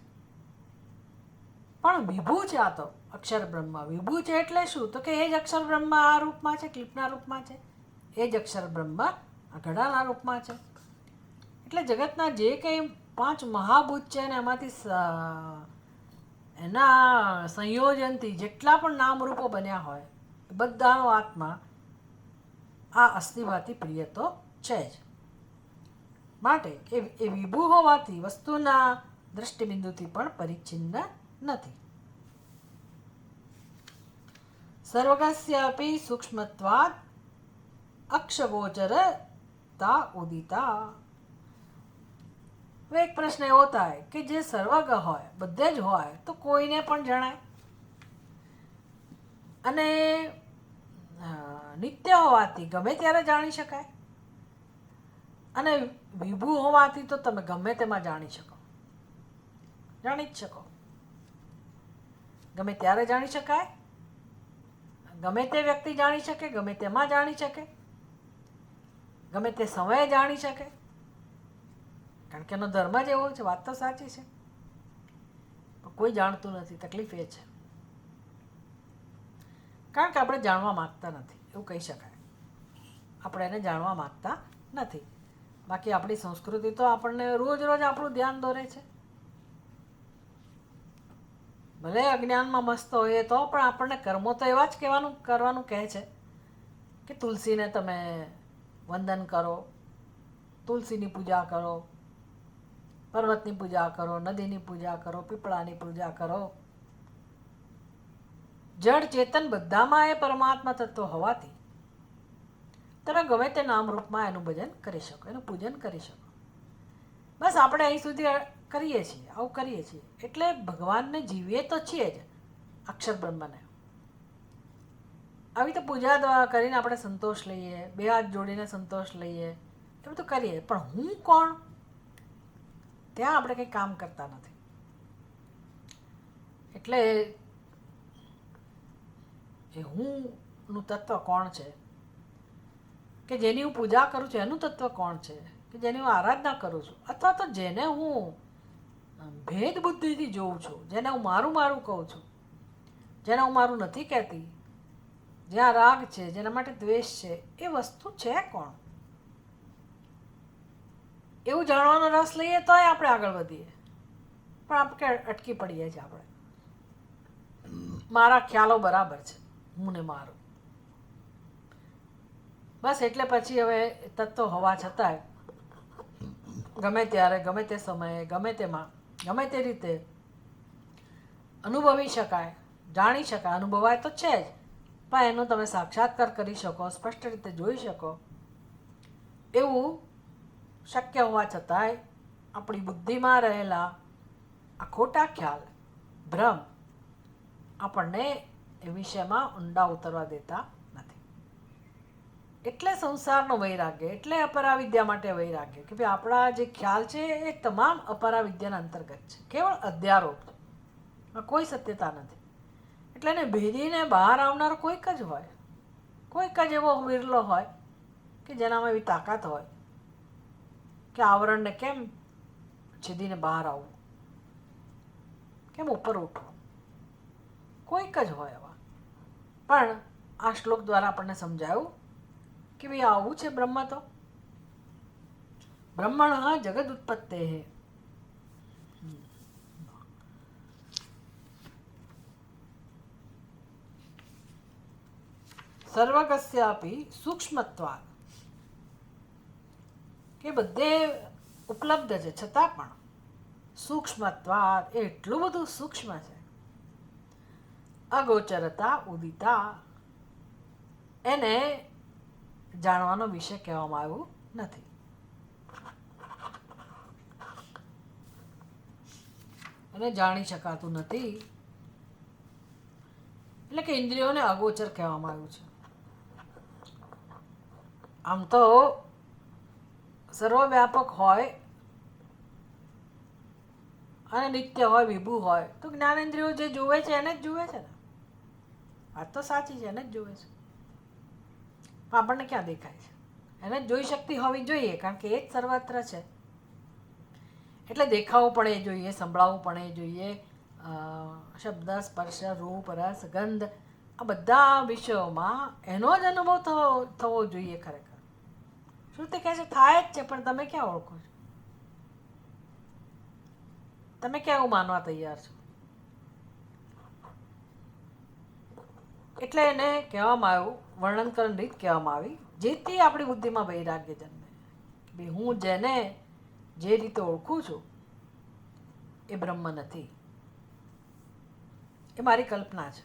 પણ વિભુ છે આ તો અક્ષર બ્રહ્મ. વિભુ છે એટલે શું? તો કે એ જ અક્ષર બ્રહ્મ આ રૂપમાં છે, ક્લિપના રૂપમાં છે. એ જ અક્ષર બ્રહ્મ આ ઘડાના રૂપમાં છે. એટલે જગતના જે કંઈ 5 મહાભૂત છે ને એમાંથી એના સંયોજનથી જેટલા પણ નામરૂપો બન્યા હોય, બધાનો આત્મા આ અસ્થિવાથી પ્રિય તો છે જ. માટે એ વિભુ હોવાથી વસ્તુના દ્રષ્ટિબિંદુથી પણ પરિચ્છિન્ન નથી. સર્વગસ્યાપી સૂક્ષ્મત્વાદ અક્ષગોચરતા ઉદિતા. હવે એક પ્રશ્ન એવો થાય કે જે સર્વગ હોય, બધે જ હોય, તો કોઈને પણ જણાય, અને નિત્ય હોવાથી ગમે ત્યારે જાણી શકાય, અને વિભુ હોવાથી તો તમે ગમે તેમાં જાણી જ શકો. ગમે ત્યારે જાણી શકાય, ગમે તે વ્યક્તિ જાણી શકે, ગમે તેમાં જાણી શકે, ગમે તે સમયે જાણી શકે, કારણ કે એનો ધર્મ જ એવો છે. વાત તો સાચી છે, પણ કોઈ જાણતું નથી. તકલીફ એ છે કારણ કે આપણે જાણવા માગતા નથી, એવું કહી શકાય. આપણે એને જાણવા માગતા નથી. બાકી આપણી સંસ્કૃતિ તો આપણને રોજ રોજ આપણું ધ્યાન દોરે છે. ભલે અજ્ઞાનમાં મસ્ત હોઈએ તો પણ આપણને કર્મો તો એવા જ કરવાનું કહે છે કે તુલસીને તમે વંદન કરો, તુલસીની પૂજા કરો, પર્વતની પૂજા કરો, નદીની પૂજા કરો, પીપળાની પૂજા કરો. જળ ચેતન બધામાં એ પરમાત્મા તત્વ હોવાથી તમે ગમે તે નામરૂપમાં એનું ભજન કરી શકો, એનું પૂજન કરી શકો. બસ આપણે અહીં સુધી કરીએ છીએ, આવું કરીએ છીએ. એટલે ભગવાનને જીવીએ તો છીએ જ, અક્ષર બ્રહ્મને. આવી તો પૂજા કરીને આપણે સંતોષ લઈએ, બે હાથ જોડીને સંતોષ લઈએ, એ બધું કરીએ. પણ હું કોણ, ત્યાં આપણે કંઈ કામ કરતા નથી. એટલે એ હુંનું તત્વ કોણ છે, કે જેની હું પૂજા કરું છું એનું તત્વ કોણ છે, કે જેની હું આરાધના કરું છું, અથવા તો જેને હું ભેદ બુદ્ધિથી જોઉં છું, જેને હું મારું મારું કહું છું, જેને હું મારું નથી કહેતી, જ્યાં રાગ છે, જેના માટે દ્વેષ છે, એ વસ્તુ છે કોણ, એવું જાણવાનો રસ લઈએ તોય આપણે આગળ વધીએ. પણ આપણે અટકી પડીએ છીએ. આપણે મારા ખ્યાલો બરાબર છે, હું ને મારું, બસ. એટલે પછી હવે તત્વ હોવા છતાંય ગમે ત્યારે, ગમે તે સમયે, ગમે તેમાં, ગમે તે રીતે અનુભવી શકાય, જાણી શકાય. અનુભવાય તો છે જ, પણ એનો તમે સાક્ષાત્કાર કરી શકો, સ્પષ્ટ રીતે જોઈ શકો, એવું શક્ય હોવા છતાંય આપણી બુદ્ધિમાં રહેલા આ ખોટા ખ્યાલ, ભ્રમ આપણને એ વિષયમાં ઊંડા ઉતરવા દેતા નથી. એટલે સંસારનો વૈરાગ્ય, એટલે અપરાવિદ્યા માટે વૈરાગ્ય, કે ભાઈ આપણા જે ખ્યાલ છે એ તમામ અપરાવિદ્યાના અંતર્ગત છે, કેવળ અધ્યારોપ છે, કોઈ સત્યતા નથી. એટલે એને ભેદીને બહાર આવનાર કોઈક જ હોય, કોઈક જ એવો વિરલો હોય કે જેનામાં એવી તાકાત હોય કે આવરણને કેમ છેદીને બહાર આવવું, કેમ ઉપર ઉઠવું, કોઈક જ હોય એવા. પણ આ શ્લોક દ્વારા આપણને સમજાયું કે ભાઈ આવું છે બ્રહ્મ. તો બ્રહ્મણ જગદ ઉત્પત્તે સર્વગસ્યાપી સૂક્ષ્મત્વાદ, કે બધે ઉપલબ્ધ છે છતાં પણ સૂક્ષ્મત્વાદ, એટલું બધું સૂક્ષ્મ છે. અગોચરતા ઉદિતા, એને જાણવાનો વિષય કહેવામાં આવ્યું નથી. એને જાણી શકાતું નથી, એટલે કે ઇન્દ્રિયોને અગોચર કહેવામાં આવ્યું છે. આમ તો સર્વવ્યાપક હોય અને નિત્ય હોય, વિભુ હોય, તો જ્ઞાનેન્દ્રિયો જે જુએ છે એને જ જુએ છે ને. વાત તો સાચી છે, એને જ જુએ છે. પણ આપણને ક્યાં દેખાય છે? એને જ જોઈ શકતી હોવી જોઈએ, કારણ કે એ જ સર્વત્ર છે. એટલે દેખાવું પણ એ જોઈએ, સંભળાવવું પણ એ જોઈએ. શબ્દ, સ્પર્શ, રૂપ, રસ, ગંધ, આ બધા વિષયોમાં એનો જ અનુભવ થવો જોઈએ. ખરેખર શ્રુતિ કહે છે થાય જ છે, પણ તમે ક્યાં ઓળખો છો? તમે ક્યાં એવું માનવા તૈયાર છો? એટલે એને કહેવામાં આવ્યું, વર્ણન ਕਰਨ રીત કહેવામાં આવી, જેથી આપણી બુદ્ધિમાં વૈરાગ્ય જન્મે. ભાઈ હું જેને જે રીતે ઓળખું છું એ બ્રહ્મ નથી, એ મારી કલ્પના છે.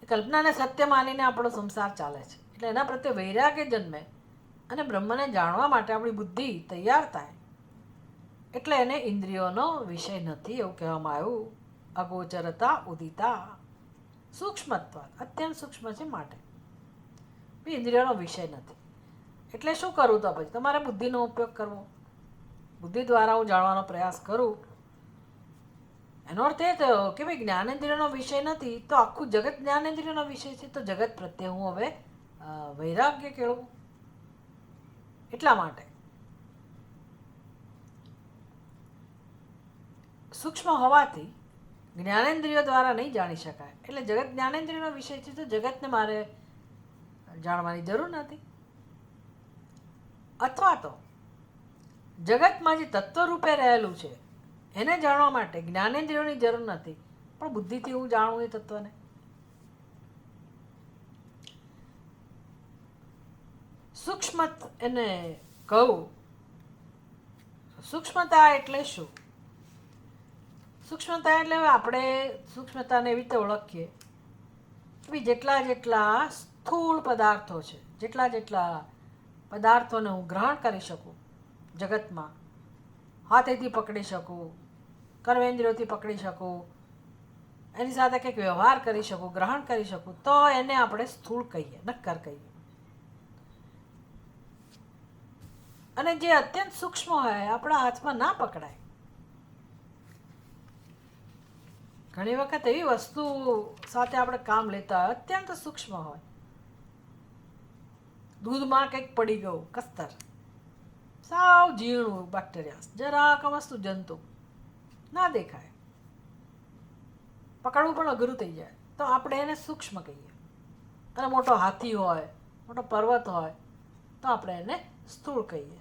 એ કલ્પનાને સત્ય માનીને આપણો સંસાર ચાલે છે. એટલે એના પ્રત્યે વૈરાગ્ય જન્મે અને બ્રહ્મને જાણવા માટે આપણી બુદ્ધિ તૈયાર થાય. એટલે એને ઇન્દ્રિયોનો વિષય નથી એવું કહેવામાં આવ્યું. અગોચરતા ઉદિતા, સૂક્ષ્મત્વ, અત્યંત સૂક્ષ્મ છે માટે ઇન્દ્રિયોનો વિષય નથી. એટલે શું કરવું? તો પછી તમારે બુદ્ધિનો ઉપયોગ કરવો. બુદ્ધિ દ્વારા હું જાણવાનો પ્રયાસ કરું એનો અર્થ એ થયો કે ભાઈ જ્ઞાનેન્દ્રિયનો વિષય નથી તો આખું જગત જ્ઞાનેન્દ્રિયનો વિષય છે, તો જગત પ્રત્યે હું હવે વૈરાગ્ય કેળવું. એટલા માટે સૂક્ષ્મ હોવાથી જ્ઞાનેન્દ્રિયો દ્વારા નહીં જાણી શકાય. એટલે જગત જ્ઞાનેન્દ્રિયનો વિષય છે, તો જગતને મારે જાણવાની જરૂર નથી. અથવા તો જગતમાં જે તત્વ રૂપે રહેલું છે એને જાણવા માટે જ્ઞાનેન્દ્રિયોની જરૂર નથી, પણ બુદ્ધિથી હું જાણું એ તત્વને. સૂક્ષ્મ એને કહું. સૂક્ષ્મતા એટલે શું? સૂક્ષ્મતા એટલે આપણે સૂક્ષ્મતાને એવી રીતે ઓળખીએ કે જેટલા જેટલા સ્થૂળ પદાર્થો છે, જેટલા જેટલા પદાર્થોને હું ગ્રહણ કરી શકું જગતમાં, હાથેથી પકડી શકું, કર્મેન્દ્રિયોથી પકડી શકું, એની સાથે કંઈક વ્યવહાર કરી શકું, ગ્રહણ કરી શકું, તો એને આપણે સ્થૂળ કહીએ, નક્કર કહીએ. અને જે અત્યંત સૂક્ષ્મ હોય આપણા હાથમાં ના પકડાય. ઘણી વખત એવી વસ્તુ સાથે આપણે કામ લેતા હોય અત્યંત સૂક્ષ્મ હોય, દૂધમાં કંઈક પડી ગયું કસ્તર, સાવ ઝીણું બેક્ટેરિયા, જરાક વસ્તુ, જંતુ ના દેખાય, પકડવું પણ અઘરું થઈ જાય, તો આપણે એને સૂક્ષ્મ કહીએ. અને મોટો હાથી હોય, મોટો પર્વત હોય, તો આપણે એને સ્થૂળ કહીએ.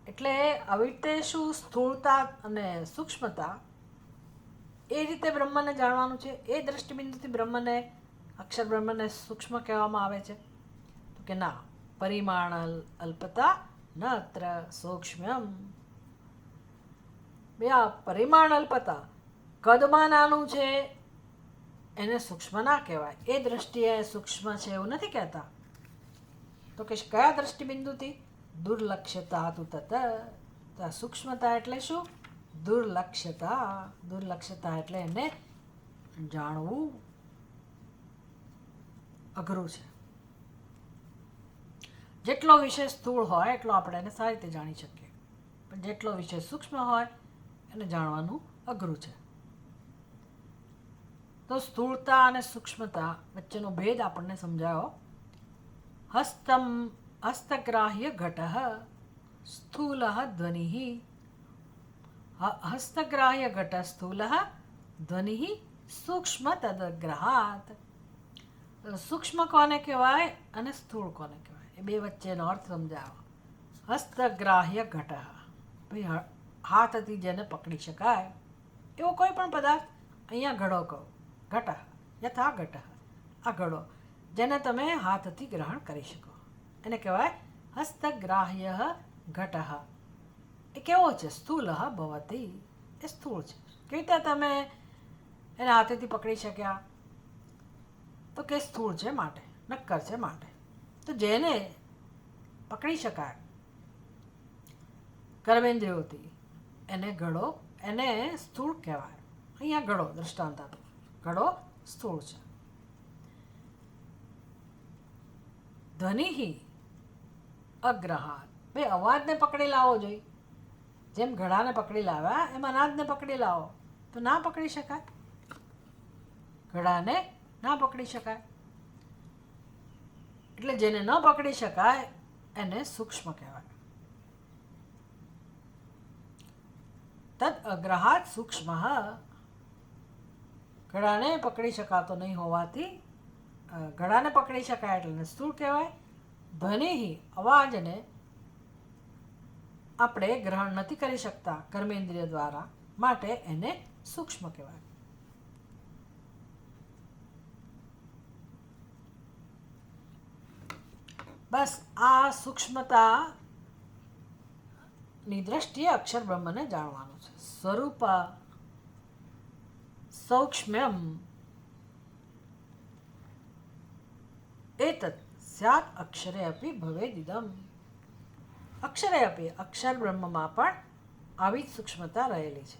એટલે આવી રીતે શું સ્થૂળતા અને સૂક્ષ્મતા એ રીતે બ્રહ્મને જાણવાનું છે. એ દ્રષ્ટિબિંદુથી બ્રહ્મને, અક્ષર બ્રહ્મને સૂક્ષ્મ કહેવામાં આવે છે. તો કે ના, પરિમાણ અલ્પતા ન અત્ર સૂક્ષ્મ્યમ. બે આ પરિમાણ અલ્પતા, કદમાં નાનું છે એને સૂક્ષ્મ ના કહેવાય. એ દ્રષ્ટિએ સૂક્ષ્મ છે એવું નથી કહેતા. તો કે કયા દ્રષ્ટિબિંદુથી? દુર્લક્ષ્યતા તું તત. સૂક્ષ્મતા એટલે શું? દુર્લક્ષ્યતા. દુર્લક્ષ્યતા એટલે એને જાણવું અઘરું છે. જેટલો વિષય સ્થૂળ હોય એટલો આપણે એને સારી રીતે જાણી શકીએ, પણ જેટલો વિષય સૂક્ષ્મ હોય એને જાણવાનું અઘરું છે. તો સ્થૂળતા અને સૂક્ષ્મતા વચ્ચેનો ભેદ આપણને સમજાયો. હસ્તગ્રાહ્ય ઘટ સ્થૂલ ધ્વનિ. હસ્તગ્રાહ્ય ઘટ સ્થૂલ ધ્વનિ સૂક્ષ્મ તદગ્રહાત. સૂક્ષ્મ કોને કહેવાય અને સ્થૂળ કોને કહેવાય એ બે વચ્ચેનો અર્થ સમજાવો. હસ્તગ્રાહ્ય ઘટ, ભાઈ હાથથી જેને પકડી શકાય એવો કોઈ પણ પદાર્થ. અહીંયા ઘડો કહો, ઘટ, યથા ઘટ, આ ઘડો જેને તમે હાથથી ગ્રહણ કરી શકો એને કહેવાય હસ્તગ્રાહ્ય ઘટ. એ કેવો છે? સ્થૂલ ભવતી. એ સ્થૂળ છે. કેવી રીતે તમે એને હાથેથી પકડી શક્યા? તો કે સ્થૂળ છે માટે, નક્કર છે માટે. તો જેને પકડી શકાય કર્મેન્દ્રિયોથી એને ઘડો, એને સ્થૂળ કહેવાય. અહીંયા ઘડો દ્રષ્ટાંત આપો, ઘડો સ્થૂળ છે. ધ્વનિ અગ્રહાત, ભાઈ અવાજને પકડી લાવવો જોઈએ. જેમ ઘડાને પકડી લાવ્યા એમ અનાજને પકડી લાવો તો ના પકડી શકાય, ઘડાને ના પકડી શકાય. એટલે જેને ન પકડી શકાય એને સૂક્ષ્મ કહેવાય. તદ અગ્રહાત સૂક્ષ્મ. ઘડાને પકડી શકાતો નહીં હોવાથી ઘડાને પકડી શકાય એટલે સ્થૂળ કહેવાય. ધ્વનિ અવાજને આપણે ગ્રહણ નથી કરી શકતા કર્મેન્દ્રિય દ્વારા, માટે એને સૂક્ષ્મ કહેવાય. બસ આ સૂક્ષ્મતાની દ્રષ્ટિએ અક્ષર બ્રહ્મને જાણવાનું છે. સ્વરૂપ સૌક્ષ્મ્યમ એતત સ્યાત અક્ષરે અપી ભવેદિદમ. અક્ષરે અપી, અક્ષર બ્રહ્મમાં પણ આવી જ સૂક્ષ્મતા રહેલી છે.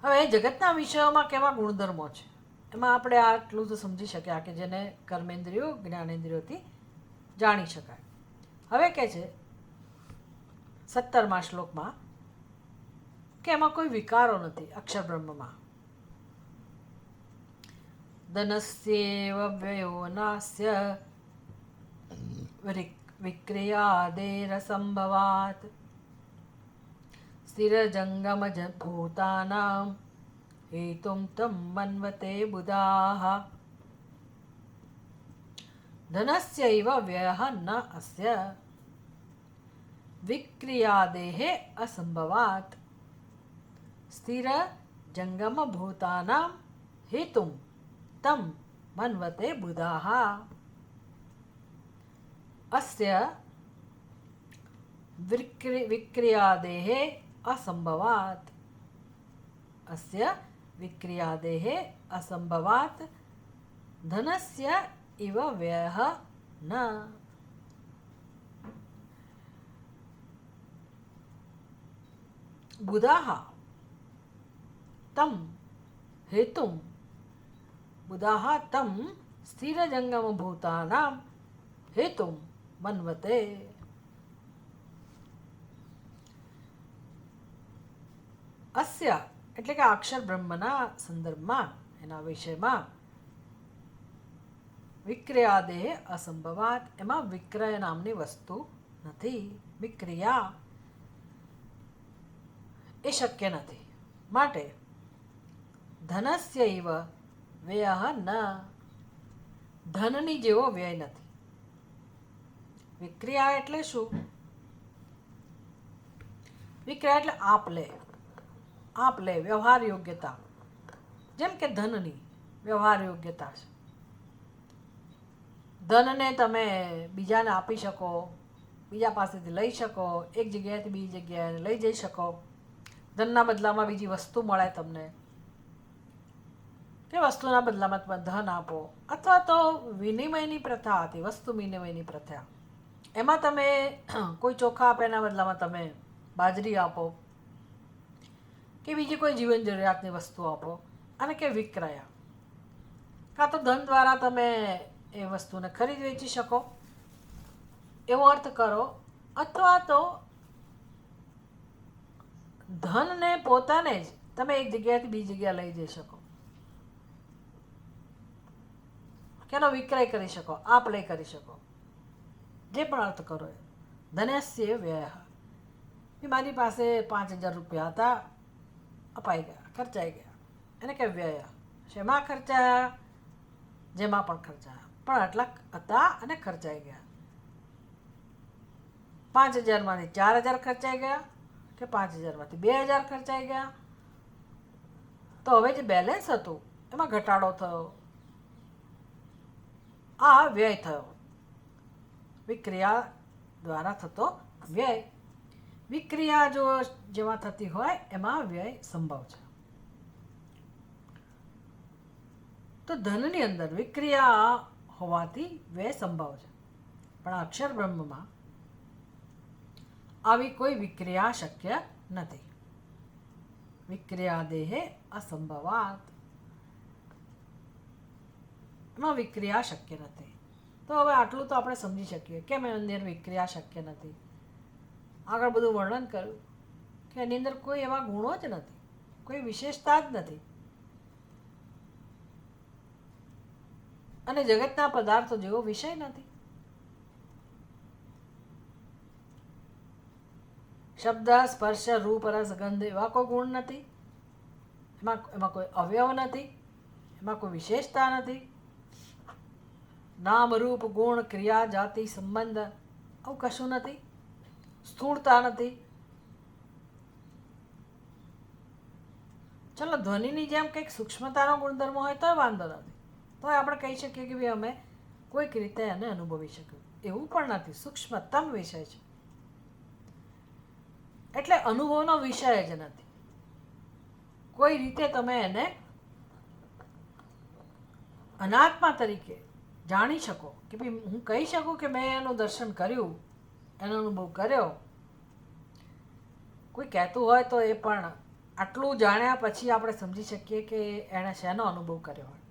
હવે જગતના વિષયોમાં કેવા ગુણધર્મો છે એમાં આપણે આટલું તો સમજી શક્યા કે જેને કર્મેન્દ્રિયો જ્ઞાનેન્દ્રિયોથી જાણી શકાય. હવે કહે છે 17મા શ્લોકમાં કે એમાં કોઈ વિકારો નથી અક્ષર બ્રહ્મમાં. ધનસ્યેવ વ્યયો નાસ્ય વિક્રિયાદેરસંભવાત સ્થિરજંગમ ભૂતાનામ હેતુમ તમ મન્વતે બુધાઃ. ધનસ્યૈવ વ્યયઃ ન અસ્ય વિક્રિયાદેઃ અસંભવાત સ્થિર જંગમ ભૂતાનામ હેતુમ તમ મન્વતે બુધાઃ. અસ્ય વિક્રિયાદેઃ અસંભવાત અસ્ય વિક્રિયાદેઃ અસંભવાત ધનસ્ય ઇવ વ્યયઃ ન. બુધાઃ તમ હેતુમ બુધાઃ તમ સ્થિરજંગમ ભૂતાનામ હેતુમ મન્વતે. અસ્ય એટલે કે અક્ષર બ્રહ્મના સંદર્ભમાં એના વિષયમાં વિક્રયાદેહ અસંભવાત એમાં વિક્રય નામની વસ્તુ નથી. વિક્રિયા એ શક્ય નથી. માટે ધનસ્યૈવ વ્યયઃ ન ધનની જેવો વ્યય નથી. વિક્રિયા એટલે શું? વિક્રિયા એટલે આપ લે વ્યવહાર યોગ્યતા. જેમ કે ધનની વ્યવહાર યોગ્યતા છે. ધનને તમે બીજાને આપી શકો, બીજા પાસેથી લઈ શકો, એક જગ્યાએથી બીજી જગ્યાએ લઈ જઈ શકો. ધનના બદલામાં બીજી વસ્તુ મળે તમને, તે વસ્તુના બદલામાં તમે ધન આપો. અથવા તો વિનિમયની પ્રથા હતી, વસ્તુ વિનિમયની પ્રથા. એમાં તમે કોઈ ચોખા આપે એના બદલામાં તમે બાજરી આપો કે બીજી કોઈ જીવન જરૂરિયાતની વસ્તુ આપો, અને કે વિક્રય. કાં તો ધન દ્વારા તમે એ વસ્તુને ખરીદ વેચી શકો એવો અર્થ કરો, અથવા તો ધનને પોતાને જ તમે એક જગ્યાએથી બીજી જગ્યાએ લઈ જઈ શકો, કે એનો વિક્રય કરી શકો, આપ લે કરી શકો. જે પણ અર્થ કરો એ. ધનસ્ય વ્યય મારી પાસે 5,000 રૂપિયા હતા, અપાઈ ગયા, ખર્ચાઈ ગયા. એને કે વ્યય. શેમાં ખર્ચાયા? જેમાં પણ ખર્ચાયા, પણ આટલા હતા અને ખર્ચાઈ ગયા. 5,000માંથી 4,000 ખર્ચાઈ ગયા કે 5,000માંથી 2,000 ખર્ચાઈ ગયા. તો હવે જે બેલેન્સ હતું એમાં ઘટાડો થયો, આ વ્યય થયો. વિક્રિયા દ્વારા થતો વ્યય. વિક્રિયા જો જેમાં થતી હોય એમાં વ્યય સંભવ છે. તો ધનની અંદર વિક્રિયા હોવાથી વ્યય સંભવ છે, પણ અક્ષર બ્રહ્મમાં આવી કોઈ વિક્રિયા શક્ય નથી. વિક્રિયાદેહ અસંભવાત. એમાં વિક્રિયા શક્ય નથી. તો હવે આટલું તો આપણે સમજી શકીએ કેમ એની અંદર વિક્રિયા શક્ય નથી. આગળ બધું વર્ણન કર્યું કે એની અંદર કોઈ એવા ગુણો જ નથી, કોઈ વિશેષતા જ નથી, અને જગતના પદાર્થો જેવો વિષય નથી. શબ્દ, સ્પર્શ, રૂપ, રસ, ગંધ એવા કોઈ ગુણ નથી. એમાં કોઈ અવયવ નથી, એમાં કોઈ વિશેષતા નથી. નામ, રૂપ, ગુણ, ક્રિયા, જાતિ, સંબંધ આવું કશું નથી. સ્થૂળતા નથી. ચલો ધ્વનિની જેમ કંઈક સૂક્ષ્મતાનો ગુણધર્મ હોય તો વાંધો નથી, તો આપણે કહી શકીએ કે ભાઈ અમે કોઈક રીતે એને અનુભવી શક્યું. એવું પણ નથી, સૂક્ષ્મતમ વિષય છે એટલે અનુભવનો વિષય જ નથી. કોઈ રીતે તમે એને અનાત્મા તરીકે જાણી શકો કે ભાઈ હું કહી શકું કે મેં એનું દર્શન કર્યું, એનો અનુભવ કર્યો. કોઈ કહેતું હોય તો એ પણ આટલું જાણ્યા પછી આપણે સમજી શકીએ કે એણે શેનો અનુભવ કર્યો હોય.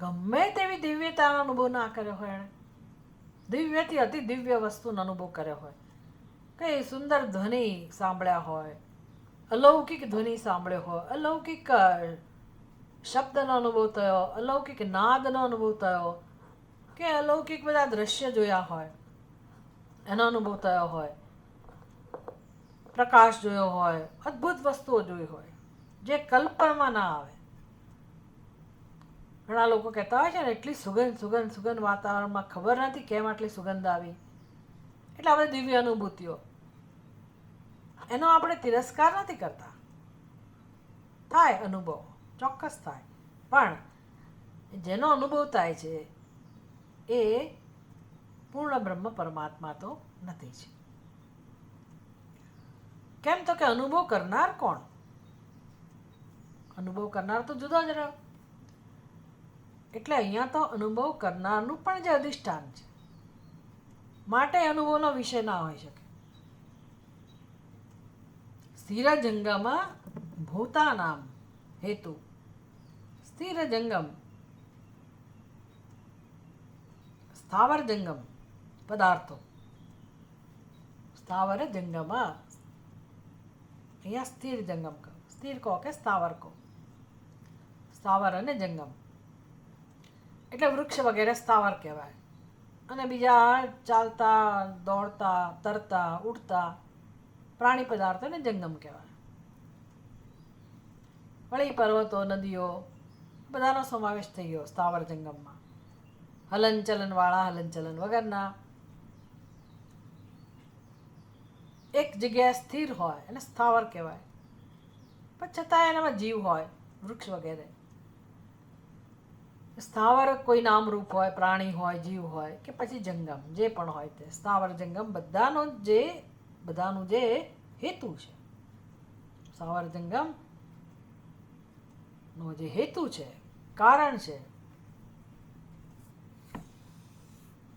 ગમે તેવી દિવ્યતાનો અનુભવ ના કર્યો હોય એણે, દિવ્યથી અતિ દિવ્ય વસ્તુનો અનુભવ કર્યો હોય, કંઈ સુંદર ધ્વનિ સાંભળ્યા હોય, અલૌકિક ધ્વનિ સાંભળ્યો હોય, અલૌકિક શબ્દનો અનુભવ થયો, અલૌકિક નાદનો અનુભવ થયો, કે અલૌકિક બધા દ્રશ્ય જોયા હોય એનો અનુભવ થયો હોય, પ્રકાશ જોયો હોય, અદ્ભુત વસ્તુઓ જોઈ હોય જે કલ્પનામાં ના આવે. ઘણા લોકો કહેતા હોય છે ને, એટલી સુગંધ સુગંધ સુગંધ વાતાવરણમાં, ખબર નથી કેમ આટલી સુગંધ આવી. એટલે આપણે દિવ્ય અનુભૂતિઓ, એનો આપણે તિરસ્કાર નથી કરતા. થાય અનુભવ, ચોક્કસ થાય, પણ જેનો અનુભવ થાય છે એ પૂર્ણ બ્રહ્મ પરમાત્મા તો નથી છે. કેમ તો કે અનુભવ કરનાર કોણ? અનુભવ કરનાર તો જુદો જ રહ્યો. એટલે અહીંયા તો અનુભવ કરનારનું પણ જે અધિષ્ઠાન છે, માટે અનુભવનો વિષય ના હોઈ શકે. સ્થિર જંગમાં ભૂતાનામ હેતુ. સ્થિર જંગમ, સ્થાવર જંગમ પદાર્થો, સ્થાવર જંગમ, અહીંયા સ્થિર જંગમ કહો, સ્થિર કહો કે સ્થાવર કહો. સ્થાવર અને જંગમ એટલે વૃક્ષ વગેરે સ્થાવર કહેવાય, અને બીજા ચાલતા, દોડતા, તરતા, ઉડતા પ્રાણી પદાર્થોને જંગમ કહેવાય. વળી પર્વતો, નદીઓ બધાનો સમાવેશ થઈ ગયો સ્થાવર જંગમમાં. હલનચલનવાળા, હલનચલન વગરના, એક જગ્યાએ સ્થિર હોય એને સ્થાવર કહેવાય, પણ છતાં એનામાં જીવ હોય, વૃક્ષ વગેરે. સ્થાવર કોઈ નામરૂપ હોય, પ્રાણી હોય, જીવ હોય, કે પછી જંગમ, જે પણ હોય તે સ્થાવર જંગમ બધાનું જે હેતુ છે, સ્થાવર જંગમ નો જે હેતુ છે, કારણ છે,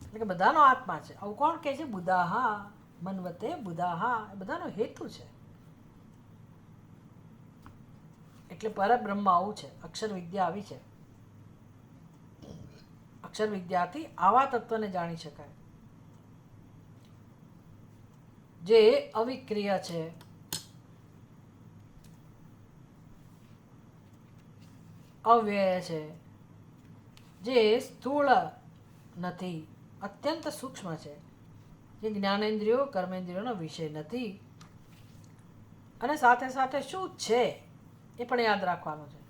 એટલે કે બધાનો આત્મા છે. આવું કોણ કહે છે? બુધાહા મન્વતે બુધાહા, એ બધાનો હેતુ છે. એટલે પરબ્રહ્મ આવું છે, અક્ષર વિદ્યા આવી છે. અક્ષર વિદ્યાથી આવા તત્વને જાણી શકાય જે અવિક્રિય છે, અવ્યય છે, જે સ્થૂળ નથી, અત્યંત સૂક્ષ્મ છે, જે જ્ઞાનેન્દ્રિયો કર્મેન્દ્રિયોનો વિષય નથી, અને સાથે સાથે શું છે એ પણ યાદ રાખવાનું છે.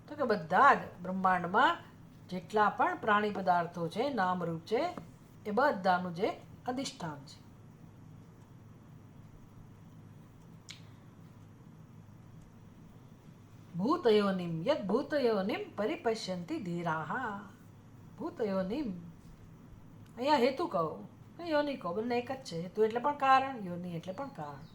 તો કે બધા જ બ્રહ્માંડમાં જેટલા પણ પ્રાણી પદાર્થો છે, નામરૂપ છે, એ બધાનું જે અધિષ્ઠાન છે. ભૂતયોનિમ યદ ભૂતયોનિમ પરિપશ્યંતિ ધીરાહા. ભૂતયોનિમ, અહીંયા હેતુ કહો, યોનિ કહો, બંને એક જ છે. હેતુ એટલે પણ કારણ, યોનિ એટલે પણ કારણ.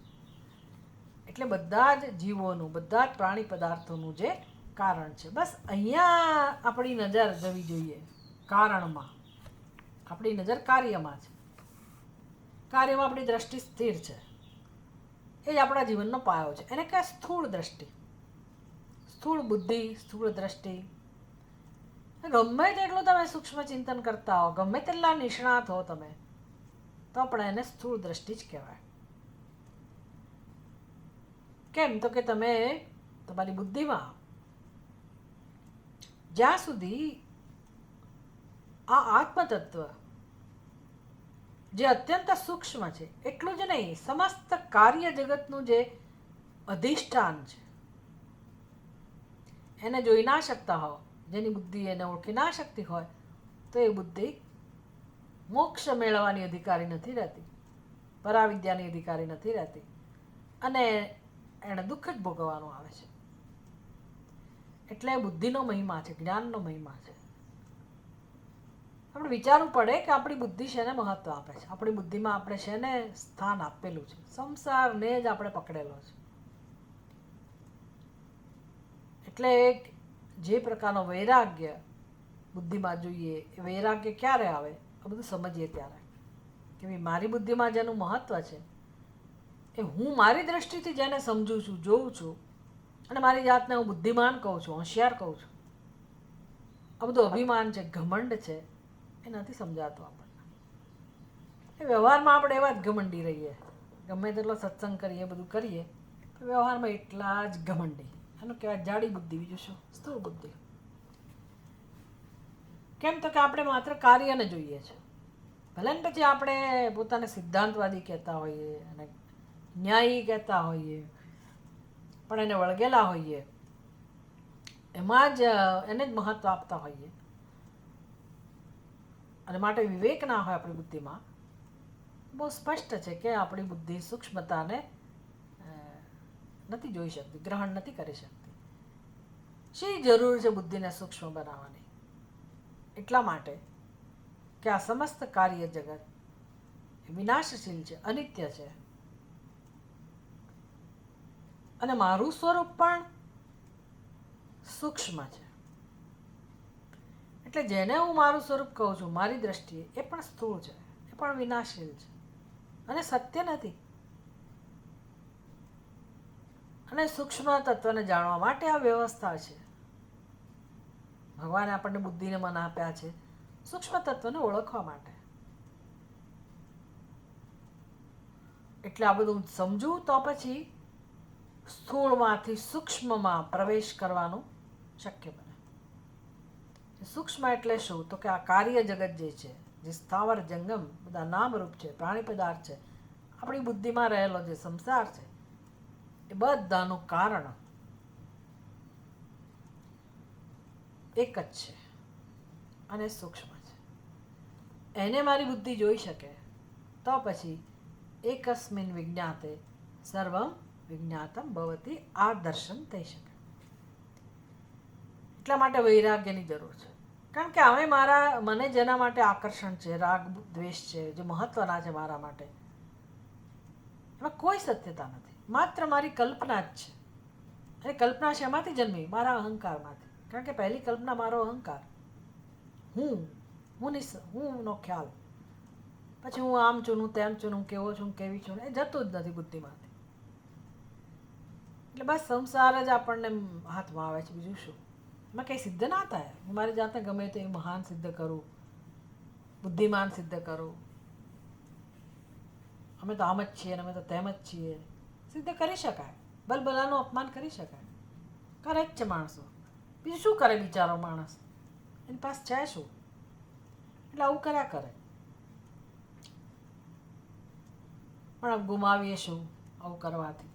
એટલે બધા જ જીવોનું, બધા જ પ્રાણી પદાર્થોનું જે કારણ છે. બસ અહીંયા આપણી નજર જવી જોઈએ કારણમાં, આપણી નજર કાર્યમાં છે. કાર્યમાં આપણી દ્રષ્ટિ સ્થિર છે, એ જ આપણા જીવનનો પાયો છે. એને કહે સ્થૂળ દ્રષ્ટિ, સ્થૂળ બુદ્ધિ, સ્થૂળ દ્રષ્ટિ. ગમે તેટલું તમે સૂક્ષ્મ ચિંતન કરતા હો, ગમે તેટલા નિષ્ણાત હો તમે, તો પણ એને સ્થૂળ દ્રષ્ટિ જ કહેવાય. કેમ તો કે તમે તમારી બુદ્ધિમાં જ્યાં સુધી આ આત્મતત્વ જે અત્યંત સૂક્ષ્મ છે, એટલું જ નહીં, સમસ્ત કાર્ય જગતનું જે અધિષ્ઠાન છે, એને જોઈ ના શકતા હો, જેની બુદ્ધિ એને ઓળખી ના શકતી હોય, તો એ બુદ્ધિ મોક્ષ મેળવવાની અધિકારી નથી રહેતી, પરાવિદ્યાની અધિકારી નથી રહેતી, અને એને દુઃખ જ ભોગવવાનું આવે છે. એટલે બુદ્ધિનો મહિમા છે, જ્ઞાનનો મહિમા છે. આપણે વિચારવું પડે કે આપણી બુદ્ધિ શેને મહત્વ આપે છે, આપણી બુદ્ધિમાં આપણે શેને સ્થાન આપેલું છે. સંસારને જ આપણે પકડેલો છે. એટલે જે પ્રકારનો વૈરાગ્ય બુદ્ધિમાં જોઈએ, એ વૈરાગ્ય ક્યારે આવે? આ બધું સમજીએ ત્યારે કે ભાઈ મારી બુદ્ધિમાં જેનું મહત્વ છે, એ હું મારી દ્રષ્ટિથી જેને સમજું છું, જોઉં છું, અને મારી જાતને હું બુદ્ધિમાન કહું છું, હોશિયાર કહું છું, આ બધું અભિમાન છે, ઘમંડ છે, એ નથી સમજાતું આપણને. એ વ્યવહારમાં આપણે એવા જ ઘમંડી રહીએ, ગમે તેટલો સત્સંગ કરીએ, બધું કરીએ, તો વ્યવહારમાં એટલા જ ઘમંડી. એનું કહેવાય જાડી બુદ્ધિ, બીજું શું? સ્થૂળ બુદ્ધિ. કેમ તો કે આપણે માત્ર કાર્યને જોઈએ છે. ભલે ને પછી આપણે પોતાને સિદ્ધાંતવાદી કહેતા હોઈએ અને ન્યાયી કહેતા હોઈએ, પણ એને વળગેલા હોઈએ, એમાં જ એને જ મહત્વ આપતા હોઈએ, અને માટે વિવેક ના હોય આપણી બુદ્ધિમાં, બહુ સ્પષ્ટ છે કે આપણી બુદ્ધિ સૂક્ષ્મતાને નથી જોઈ શકતી, ગ્રહણ નથી કરી શકતી. શી જરૂર છે બુદ્ધિને સૂક્ષ્મ બનાવવાની? એટલા માટે કે આ સમસ્ત કાર્ય જગત વિનાશશીલ છે, અનિત્ય છે, અને મારું સ્વરૂપ પણ સૂક્ષ્મ છે. એટલે જેને હું મારું સ્વરૂપ કહું છું, મારી દ્રષ્ટિએ, એ પણ સ્થૂળ છે, એ પણ વિનાશશીલ છે, અને સત્ય નથી. અને સૂક્ષ્મ તત્વને જાણવા માટે આ વ્યવસ્થા છે. ભગવાને આપણને બુદ્ધિને મન આપ્યા છે સૂક્ષ્મ તત્વને ઓળખવા માટે. એટલે આ બધું સમજવું તો પછી સ્થૂળમાંથી સૂક્ષ્મમાં પ્રવેશ કરવાનું શક્ય બને. સૂક્ષ્મ એટલે શું? તો કે આ કાર્ય જગત જે છે, જે સ્થાવર જંગમ બધા નામરૂપ છે, પ્રાણી પદાર્થ છે, આપણી બુદ્ધિમાં રહેલો જે સંસાર છે, એ બધાનું કારણ એક જ છે અને સૂક્ષ્મ છે. એને મારી બુદ્ધિ જોઈ શકે તો પછી એકસ્મિન વિજ્ઞાતે સર્વમ વિજ્ઞાતમ ભવતી, આ દર્શન થઈ શકે. એટલા માટે વૈરાગ્યની જરૂર છે. કારણ કે હવે મને જેના માટે આકર્ષણ છે, રાગ દ્વેષ છે, જે મહત્વના છે મારા માટે, એમાં કોઈ સત્યતા નથી, માત્ર મારી કલ્પના જ છે. અને કલ્પના શેમાંથી જન્મી? મારા અહંકારમાંથી. કારણ કે પહેલી કલ્પના મારો અહંકાર, હુંનો ખ્યાલ. પછી હું આમ છું, હું તેમ છું, હું કેવો છું, કેવી છું, એ જતું જ નથી બુદ્ધિમાંથી. એટલે બસ સંસાર જ આપણને હાથમાં આવે છે, બીજું શું? એમાં કંઈ સિદ્ધ ના થાય. હું મારી જાતને ગમે તે મહાન સિદ્ધ કરું, બુદ્ધિમાન સિદ્ધ કરું, અમે તો આમ જ છીએ અને અમે તો તેમ જ છીએ, સિદ્ધ કરી શકાય. બલબલાનું અપમાન કરી શકાય, કરે જ છે માણસો. બીજું શું કરે બિચારો માણસ? એની પાસે છે શું? એટલે આવું કર્યા કરે. પણ ગુમાવીએ શું આવું કરવાથી?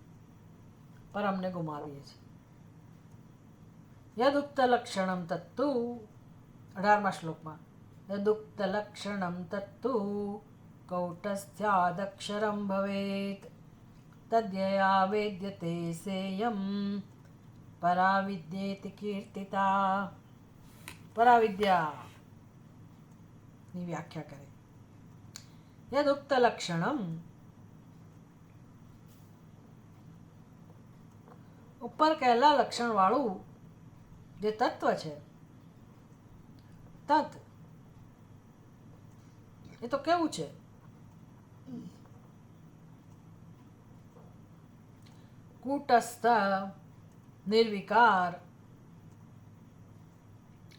પરમને ગુમાવીએ છીએ. યદુક્ત લક્ષણમ તત્તુ, 18મા શ્લોકમાં, યદુક્ત લક્ષણમ તત્તુ કૌટસ્થ્યાદક્ષરમ ભવેત તદ્યયા વેદ્યતે સેયમ પરાવિદ્યેતિ કીર્તિતા. પરાવિદ્યાની વ્યાખ્યા કરે. યદુક્ત લક્ષણમ, ઉપર કહેલા લક્ષણ વાળું જે તત્વ છે, તત એ તો કેવું છે? કૂટસ્થ, નિર્વિકાર,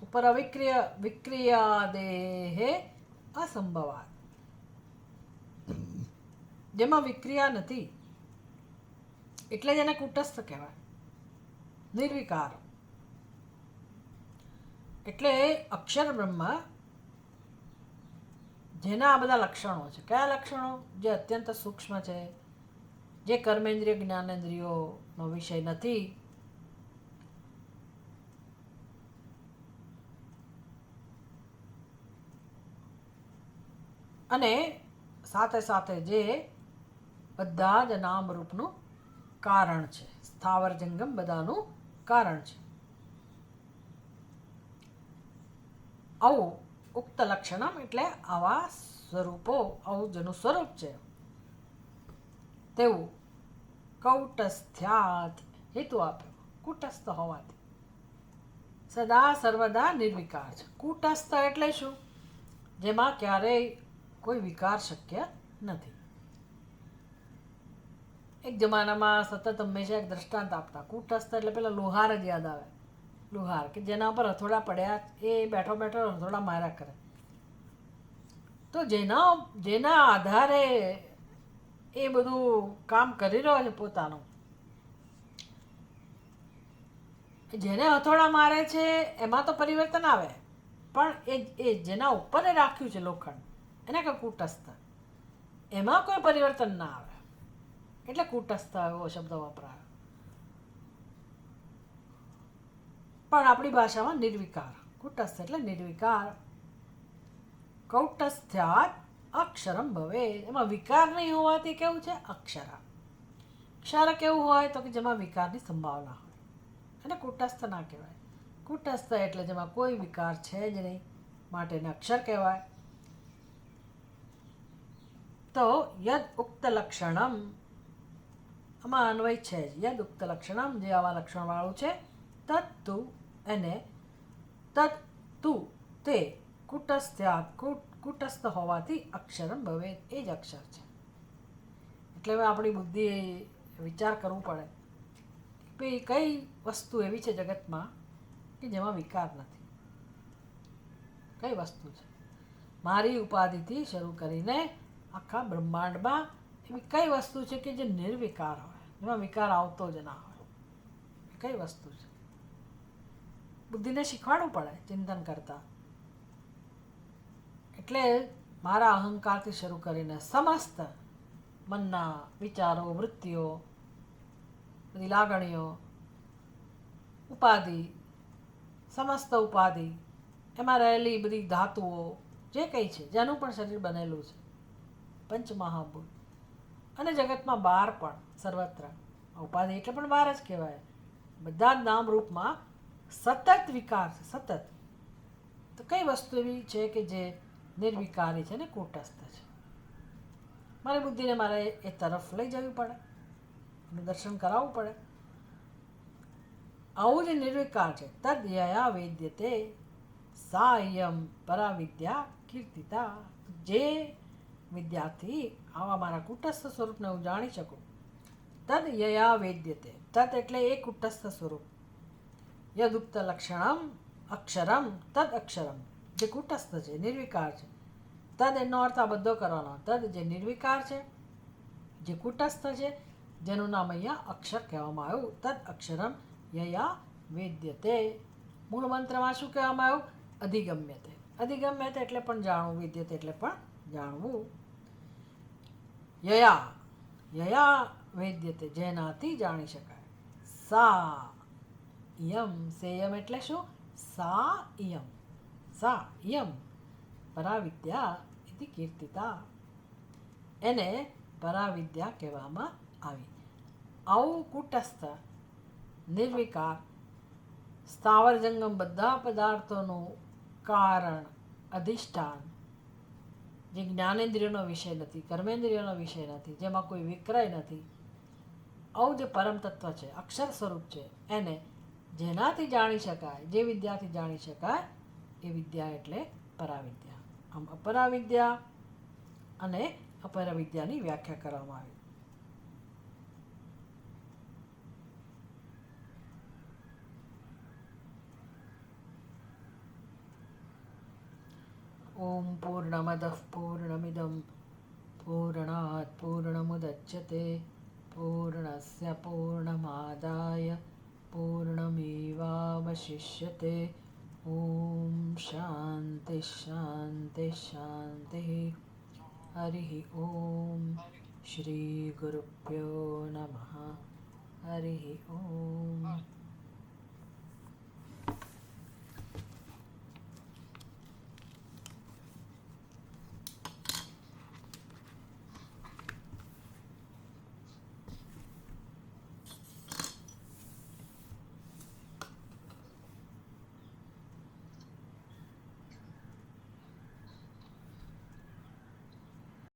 ઉપર વિક્રિયાદેહે અસંભવાત, જેમાં વિક્રિયા નથી, એટલે જ એને કૂટસ્થ કહેવાય. નિર્વિકાર એટલે અક્ષર બ્રહ્મ, જેના આ બધા લક્ષણો છે. કયા લક્ષણો? જે અત્યંત સૂક્ષ્મ છે, જે કર્મેન્દ્રિય જ્ઞાનેન્દ્રિયોનો વિષય નથી, અને સાથે સાથે જે બધા જ નામરૂપનું કારણ છે, સ્થાવર જંગમ બધાનું કારણ છે. આવું ઉક્ત લક્ષણમ એટલે આવા સ્વરૂપો, આવું જેનું સ્વરૂપ છે તેવું કૌટસ્થ્યાત હેતુ આપ્યો, કૂટસ્થ હોવાથી. સદા સર્વદા નિર્વિકાર છે. કૂટસ્થ એટલે શું? જેમાં ક્યારેય કોઈ વિકાર શક્ય નથી. એક જમાનામાં સતત હંમેશા એક દ્રષ્ટાંત આપતા. કૂટસ્થ એટલે પેલા લુહાર જ યાદ આવે. લુહાર કે જેના ઉપર હથોડા પડ્યા, એ બેઠો બેઠો હથોડા માર્યા કરે. તો જેના આધારે એ બધું કામ કરી રહ્યો છે પોતાનું, જેને હથોડા મારે છે એમાં તો પરિવર્તન આવે, પણ એ જેના ઉપર એ રાખ્યું છે લોખંડ, એને કે કૂટસ્થ, એમાં કોઈ પરિવર્તન ના આવે, એટલે કૂટસ્થ એવો શબ્દ વપરાયો. પણ આપણી ભાષામાં નિર્વિકાર, કૂટસ્થ એટલે નિર્વિકાર. કૌટસ્થ્યાત અક્ષરમ ભવે, એમાં વિકાર નહીં હોવાથી કેવું છે અક્ષર. ક્ષર કેવું હોય તો કે જેમાં વિકારની સંભાવના હોય, એને કૂટસ્થ ના કહેવાય. કૂટસ્થ એટલે જેમાં કોઈ વિકાર છે જ નહીં, માટે એને અક્ષર કહેવાય. તો યદ ઉક્ત લક્ષણમ, આમાં અન્વય છે જ. યદ ઉક્ત લક્ષણમ, જે આવા લક્ષણવાળું છે, તત્તુ એને, તત્તુ તે, કૂટસ્થ્યાત કૂટસ્થ હોવાથી અક્ષરમ ભવે, એ જ અક્ષર છે. એટલે હવે આપણી બુદ્ધિ વિચાર કરવું પડે કે કઈ વસ્તુ એવી છે જગતમાં કે જેમાં વિકાર નથી. કઈ વસ્તુ છે મારી ઉપાધિથી શરૂ કરીને આખા બ્રહ્માંડમાં એવી કઈ વસ્તુ છે કે જે નિર્વિકાર હોય, જેમાં વિકાર આવતો જ ના હોય? કઈ વસ્તુ છે? બુદ્ધિને શીખવાડવું પડે ચિંતન કરતા. એટલે મારા અહંકારથી શરૂ કરીને સમસ્ત મનના વિચારો, વૃત્તિઓ, બધી લાગણીઓ, ઉપાધિ, સમસ્ત ઉપાધિ, એમાં રહેલી બધી ધાતુઓ, જે કંઈ છે, જેનું પણ શરીર બનેલું છે, પંચમહાભૂત, અને જગતમાં બહાર પણ સર્વત્ર ઉપાધિ એટલે પણ બહાર જ કહેવાય. બધા જ નામ રૂપમાં સતત વિકાર છે, સતત. તો કઈ વસ્તુ એવી છે કે જે નિર્વિકારી છે ને કૂટસ્થ છે? મારી બુદ્ધિને મારે એ તરફ લઈ જવી પડે, એનું દર્શન કરાવવું પડે. આવું જે નિર્વિકાર છે, તદ યયા વેદ્યતે સા યમ પરાવિદ્યા કીર્તિતા. જે વિદ્યાર્થી આવા મારા કૂટસ્થ સ્વરૂપને હું જાણી શકું, તદ યયા વેદ્યતે, તદ એટલે એ કૂટસ્થ સ્વરૂપ, યદુક્ત લક્ષણમ અક્ષરમ તદ અક્ષરમ, જે કૂટસ્થ છે, નિર્વિકાર છે. તદ એનો અર્થ આ બધો કરવાનો. તદ જે નિર્વિકાર છે, જે કૂટસ્થ છે, જેનું નામ અહીંયા અક્ષર કહેવામાં આવ્યું, તદ અક્ષરમ યયા વેદ્યતે. મૂળ મંત્રમાં શું કહેવામાં આવ્યું? અધિગમ્યતે. અધિગમ્યતે એટલે પણ જાણવું, વિદ્યતે એટલે પણ જાણવું. યયા, યયા વેદ્યતે, જેનાથી જાણી શકાય. સા યમ, સેયમ એટલે શું? સા યમ, સા યમ પરાવિદ્યા ઇતિ કીર્તિતા, એને પરાવિદ્યા કહેવામાં આવી. આવું કૂટસ્થ, નિર્વિકાર, સ્થાવર જંગમ બધા પદાર્થોનું કારણ, અધિષ્ઠાન, જે જ્ઞાનેન્દ્રિયોનો વિષય નથી, કર્મેન્દ્રિયોનો વિષય નથી, જેમાં કોઈ વિક્રય નથી, આવું જે પરમ તત્વ છે, અક્ષર સ્વરૂપ છે, એને જેનાથી જાણી શકાય, જે વિદ્યાથી જાણી શકાય, એ વિદ્યા એટલે પરાવિદ્યા. આમ અપરાવિદ્યા અને અપરવિદ્યાની વ્યાખ્યા કરવામાં આવી. ઓમ પૂર્ણમદઃ પૂર્ણમિદં પૂર્ણાત પૂર્ણમુદચ્યતે પૂર્ણસ્ય પૂર્ણમાદાય પૂર્ણમેવાવશિષ્યતે. ઓમ શાંતિ શાંતિ શાંતિ. હરિ ઓમ. શ્રી ગુરુભ્યો નમઃ. હરિ ઓમ.